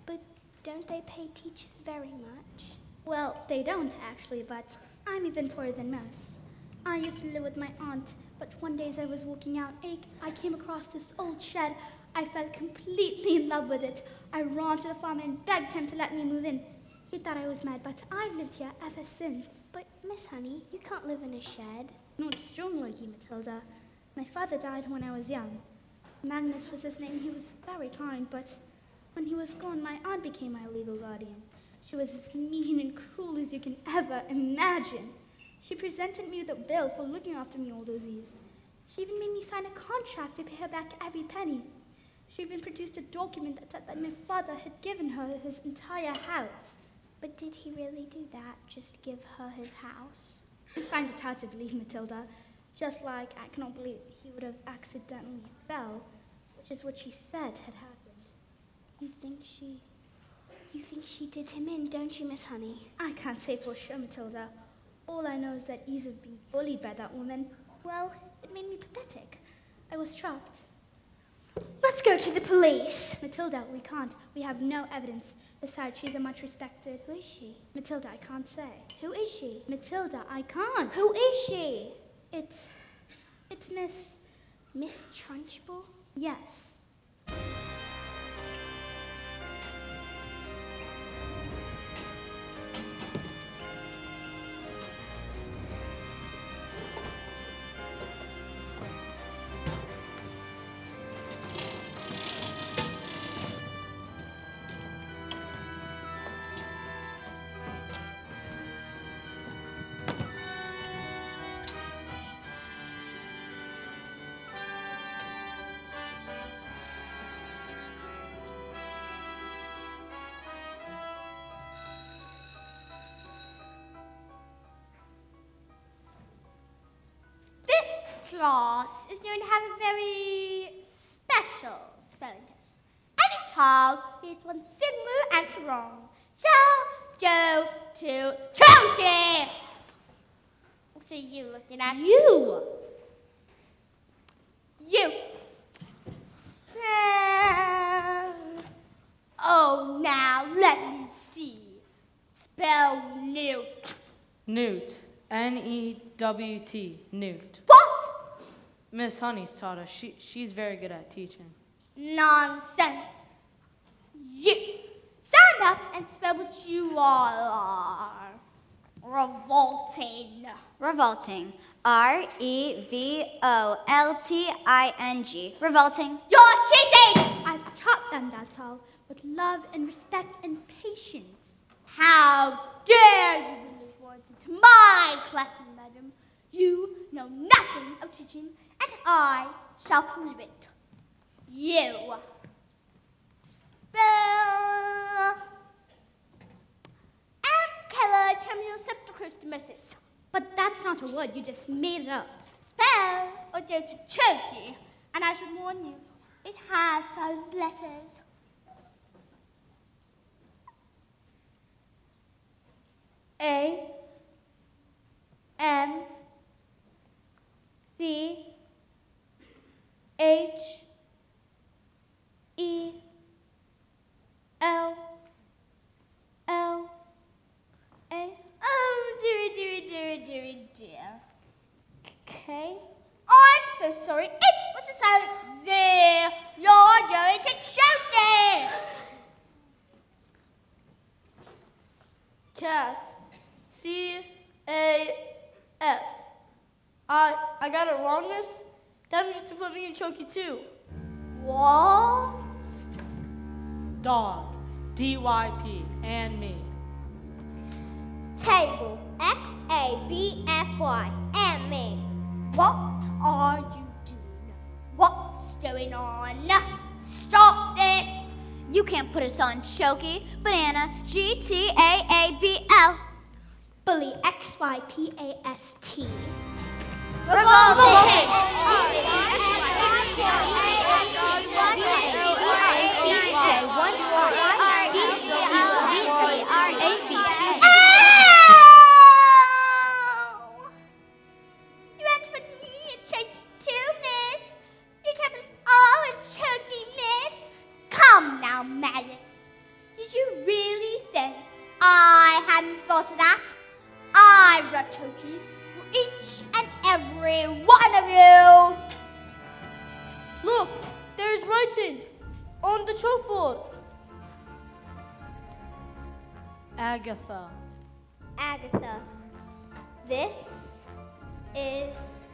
Speaker 7: But don't they pay teachers very much?
Speaker 5: Well, they don't actually, but I'm even poorer than most. I used to live with my aunt, but one day as I was walking out, I came across this old shed. I fell completely in love with it. I ran to the farmer and begged him to let me move in. He thought I was mad, but I've lived here ever since.
Speaker 7: But, Miss Honey, you can't live in a shed.
Speaker 5: Not strong like you, Matilda. My father died when I was young. Magnus was his name. He was very kind, but when he was gone, my aunt became my legal guardian. She was as mean and cruel as you can ever imagine. She presented me with a bill for looking after me all those years. She even made me sign a contract to pay her back every penny. She even produced a document that said that my father had given her his entire house.
Speaker 7: But did he really do that, just give her his house?
Speaker 5: I find it hard to believe, Matilda. Just like I cannot believe he would have accidentally fell, which is what she said had happened.
Speaker 7: You think she did him in, don't you, Miss Honey?
Speaker 5: I can't say for sure, Matilda. All I know is that Eve had been bullied by that woman. Well, it made me pathetic. I was trapped.
Speaker 7: Let's go to the police.
Speaker 5: Matilda, we can't. We have no evidence. Besides, she's a much respected...
Speaker 7: Who is she?
Speaker 5: Matilda, I can't say.
Speaker 7: Who is she?
Speaker 5: Matilda, I can't.
Speaker 7: Who is she?
Speaker 5: It's Miss...
Speaker 7: Miss Trunchbull?
Speaker 5: Yes.
Speaker 7: Class is known to have a very special spelling test. Any child reads one single answer wrong shall go to Chokey. What are you looking at?
Speaker 5: You!
Speaker 7: You. Spell. Oh, now let me see. Spell newt.
Speaker 8: Newt. N-E-W-T. Newt.
Speaker 7: What?
Speaker 8: Miss Honey's taught us. She's very good at teaching.
Speaker 7: Nonsense. You. Stand up and spell what you all are. Revolting.
Speaker 10: Revolting. R-E-V-O-L-T-I-N-G. Revolting.
Speaker 7: You're cheating!
Speaker 5: I've taught them, that's all, with love and respect and patience.
Speaker 7: How dare you in this one? words into my classroom, madam. You know nothing of teaching, and I shall prove it. You spell Ankylosepticrostomosis.
Speaker 5: But that's not a word, you just made it up.
Speaker 7: Spell Chokey, and I should warn you, it has silent letters.
Speaker 5: A M C H E L L A.
Speaker 7: Oh, dearie.
Speaker 5: K.
Speaker 7: I'm so sorry. It was a silent Z. You're going to choke it.
Speaker 9: Cat. C-A-F. I got it wrong, miss? That means to put me in Chokey too.
Speaker 7: What?
Speaker 8: Dog. D-Y-P. And me.
Speaker 3: Table. X-A-B-F-Y. And me.
Speaker 7: What are you doing? What's going on? Stop this.
Speaker 10: You can't put us on Chokey. Banana. G-T-A-A-B-L.
Speaker 5: Bully X-Y-P-A-S-T.
Speaker 3: Revolting.
Speaker 7: You have to put me in Chokey too, miss. You kept us all in Chokey, miss. Come now, maggots. Did you really think I hadn't thought of that? I've got Chokeys for each and every one of you.
Speaker 9: Look, there's writing on the chalkboard.
Speaker 8: Agatha.
Speaker 3: Agatha. This is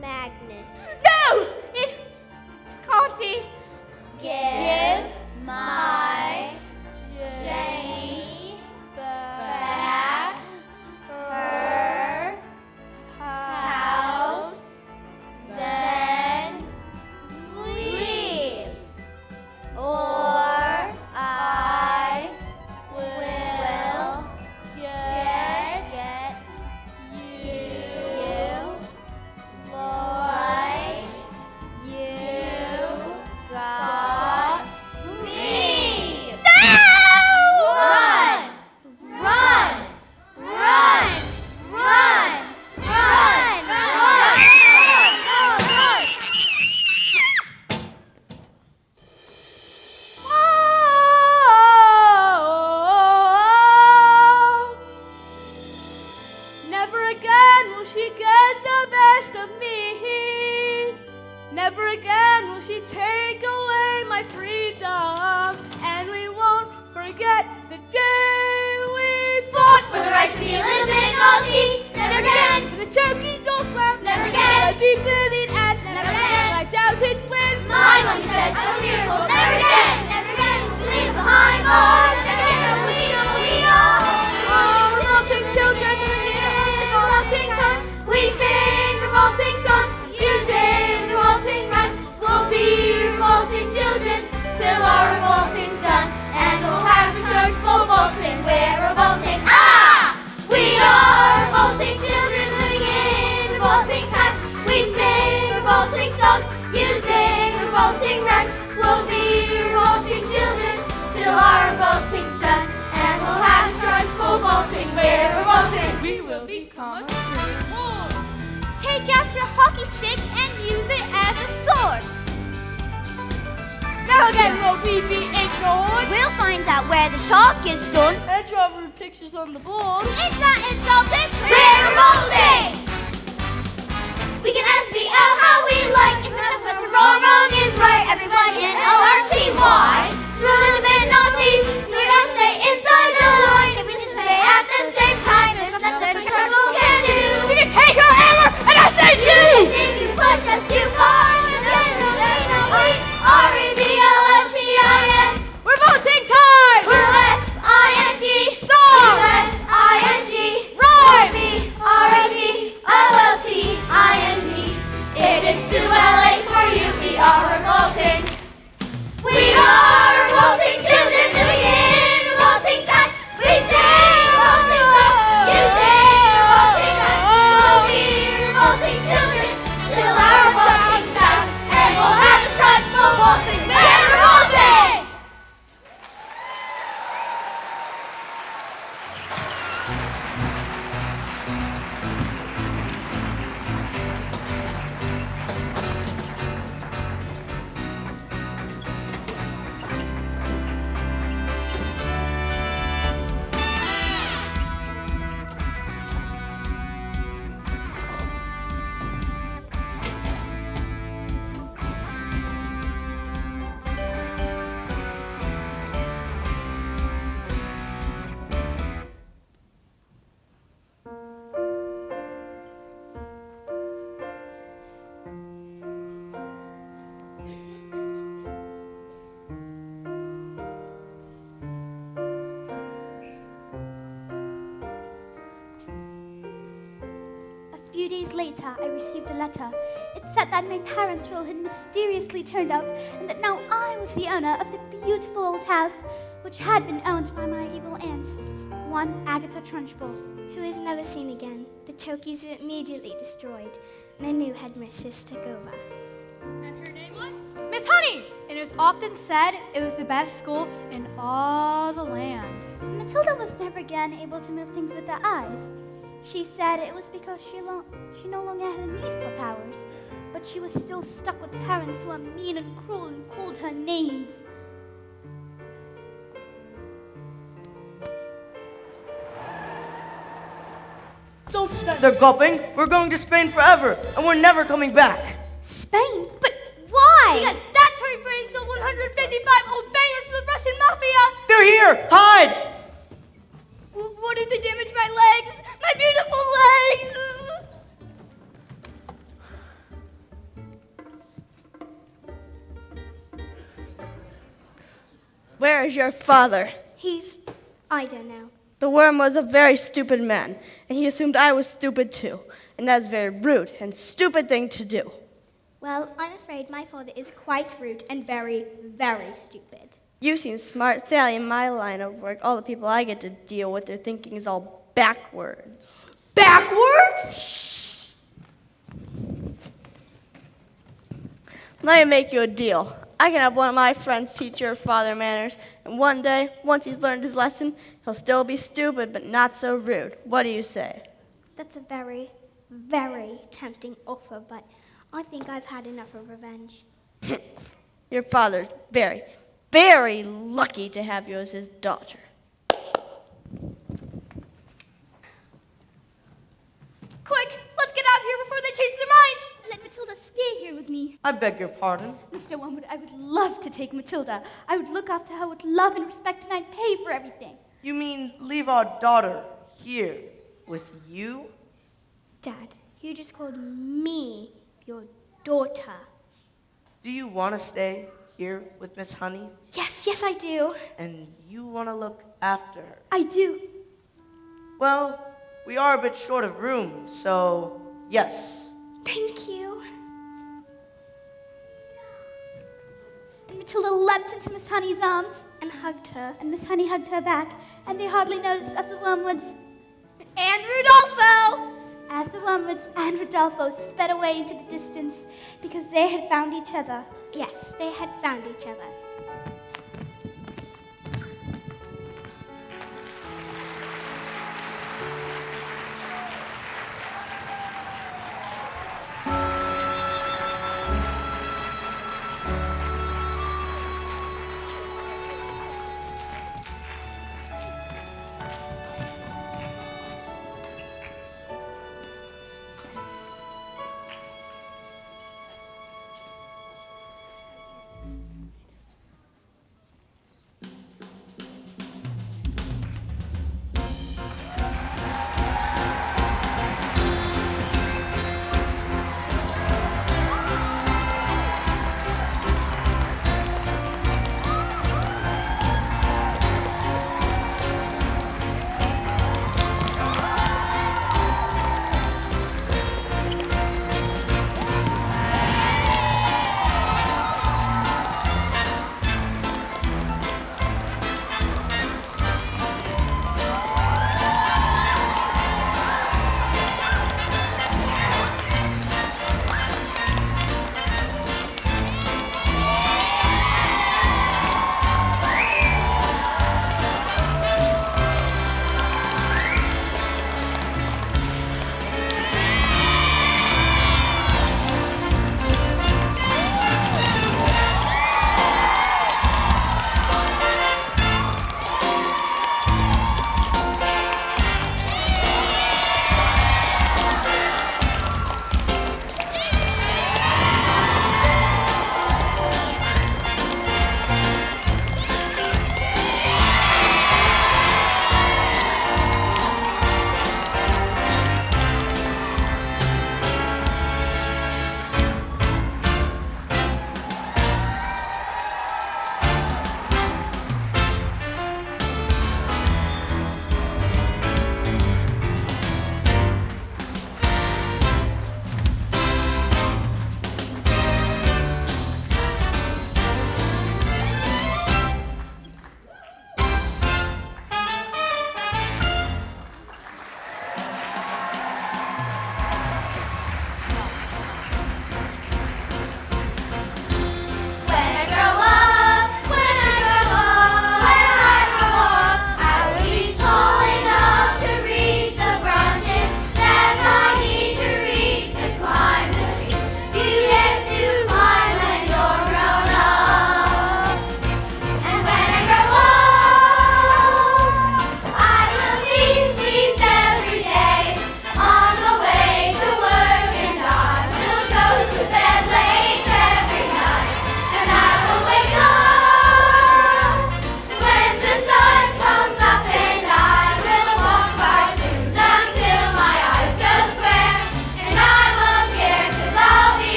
Speaker 3: Magnus.
Speaker 7: No! It can't be.
Speaker 3: Give my Jenny back her house, then leave, or I will get you like you got me. Run! Run! Run! Run! Run! Run!
Speaker 2: Never again will she get the best of me. Never again will she take away my freedom. And we won't forget the day we fought
Speaker 3: For the right to be a little bit naughty. Never again.
Speaker 2: the Chokey don't slap.
Speaker 3: Never again.
Speaker 2: The big bullied and
Speaker 3: Never again.
Speaker 2: I doubt it when
Speaker 3: My monkey says I'm a miracle. Never again. Never again. We'll leave behind bars. Never again. We know.
Speaker 2: all revolting children in revolting times.
Speaker 3: We sing revolting songs. You sing revolting rhymes. We'll be revolting children till our revolting's done. And we'll have a church full vaulting. We're revolting. Ah! We are revolting children living in revolting times. We sing revolting songs. You sing revolting rhymes. We'll be revolting children till our revolting's done. And we'll have a church full vaulting. We're revolting.
Speaker 2: We will become a
Speaker 7: Take out your hockey stick and use it as a sword.
Speaker 2: Now again will we be ignored?
Speaker 10: We'll find out where the chalk is stored.
Speaker 9: And draw rude pictures on the board.
Speaker 7: Is that insulting?
Speaker 3: We're revolting! We can SVL how we like. If none of us are wrong, wrong is right. Everybody in LRTY. We're a little bit naughty, so we gotta stay inside the line. If we disobey at the same time, there's nothing trouble can do.
Speaker 2: We can take her hammer and I say you!
Speaker 3: If you push us too far, then they know we are REVOLTION.
Speaker 2: Revolting time!
Speaker 3: We're S-I-N-G.
Speaker 2: Song!
Speaker 3: S-I-N-G.
Speaker 7: few days later, I received a letter. It said that my parents' will had mysteriously turned up and that now I was the owner of the beautiful old house, which had been owned by my evil aunt, one Agatha Trunchbull.
Speaker 11: Who is never seen again. The Chokeys were immediately destroyed, and a new headmistress took over.
Speaker 2: And her name was Miss Honey, and it was often said it was the best school in all the land.
Speaker 7: Matilda was never again able to move things with her eyes. She said it was because she no longer had a need for powers, but she was still stuck with parents who were mean and cruel and called her names.
Speaker 4: Don't stand there gulping. We're going to Spain forever, and we're never coming back.
Speaker 7: Spain? But why?
Speaker 2: We got that turn for so 155 old bangers to the Russian mafia.
Speaker 4: They're here! Hide!
Speaker 2: What if they damage my legs? My beautiful legs!
Speaker 9: Where is your father?
Speaker 11: I don't know.
Speaker 9: The worm was a very stupid man, and he assumed I was stupid too. And that's a very rude and stupid thing to do.
Speaker 11: Well, I'm afraid my father is quite rude and very, very stupid.
Speaker 9: You seem smart, Sally. In my line of work, all the people I get to deal with, their thinking is all backwards.
Speaker 2: Backwards?
Speaker 9: Let me make you a deal. I can have one of my friends teach your father manners, and one day, once he's learned his lesson, he'll still be stupid, but not so rude. What do you say?
Speaker 11: That's a very, very tempting offer, but I think I've had enough of revenge.
Speaker 9: Your father's very, very lucky to have you as his daughter.
Speaker 2: Quick, let's get out of here before they change their minds.
Speaker 7: Let Matilda stay here with me.
Speaker 4: I beg your pardon.
Speaker 7: Mr. Wormwood, I would love to take Matilda. I would look after her with love and respect, and I'd pay for everything.
Speaker 4: You mean leave our daughter here with you?
Speaker 11: Dad, you just called me your daughter.
Speaker 4: Do you want to stay here with Miss Honey?
Speaker 11: Yes, I do.
Speaker 4: And you want to look after her?
Speaker 7: I do.
Speaker 4: Well, we are a bit short of room, so yes.
Speaker 11: Thank you.
Speaker 7: And Matilda leapt into Miss Honey's arms and hugged her, and Miss Honey hugged her back, and they hardly noticed as the Wormwoods
Speaker 2: And Rudolfo!
Speaker 7: as the Wormwoods and Rodolfo sped away into the distance because they had found each other.
Speaker 11: Yes, they had found each other.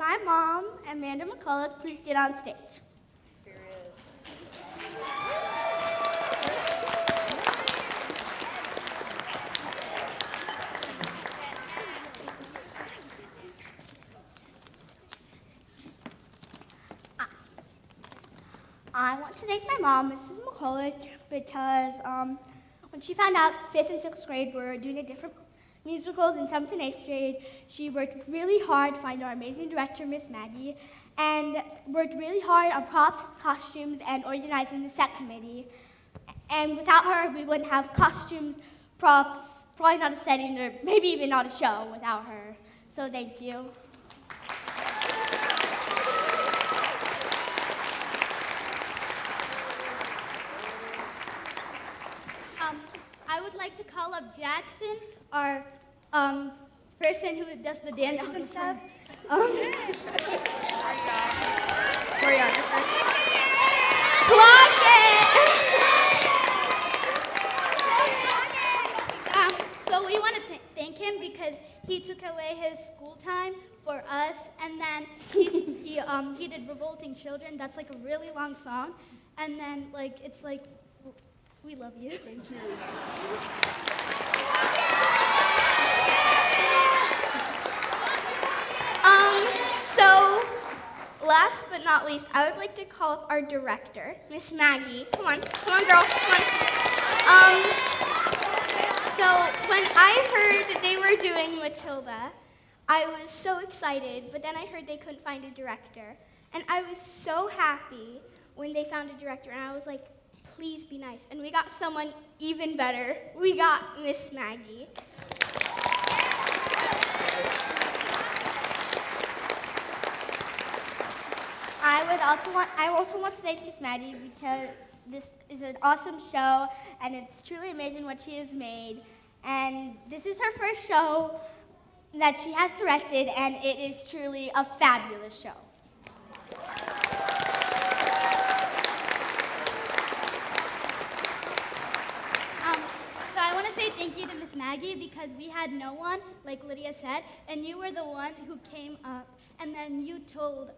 Speaker 7: my mom, Amanda McCullough, please get on stage. I want to thank my mom, Mrs. McCullough, because when she found out 5th and 6th grade were doing a different musical than 7th and 8th grade, she worked really hard to find our amazing director, Miss Maggie, and worked really hard on props, costumes, and organizing the set committee. And without her, we wouldn't have costumes, props, probably not a setting, or maybe even not a show without her. So thank you. I would like to call up Jackson, our person who does the dances and stuff. Choreographer. Clock it! So we want to thank him because he took away his school time for us, and then he did Revolting Children. That's like a really long song, and then it's like. We love you. Thank you. So, last but not least, I would like to call up our director, Miss Maggie. Come on, girl, come on. So when I heard they were doing Matilda, I was so excited, but then I heard they couldn't find a director. And I was so happy when they found a director, and I was like, please be nice. And we got someone even better. We got Miss Maggie. I also want to thank Miss Maggie because this is an awesome show, and it's truly amazing what she has made. And this is her first show that she has directed, and it is truly a fabulous show. I want to say thank you to Miss Maggie because we had no one, like Lydia said, and you were the one who came up, and then you told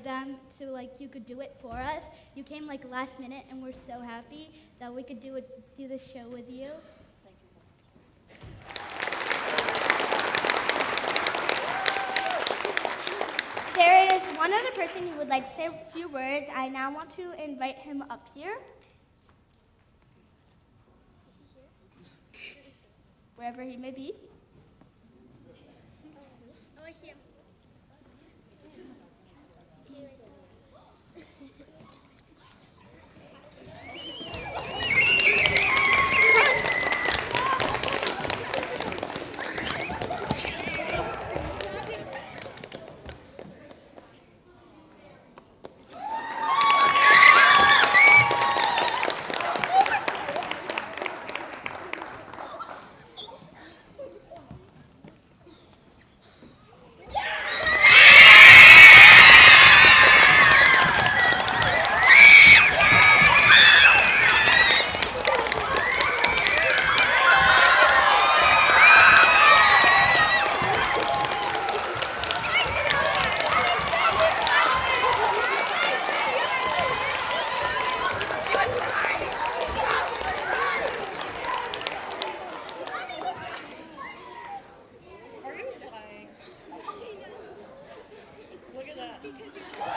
Speaker 7: them to you could do it for us. You came last minute, and we're so happy that we could do this show with you. Thank you. There is one other person who would like to say a few words. I now want to invite him up here. Wherever he may be.
Speaker 12: Look at that.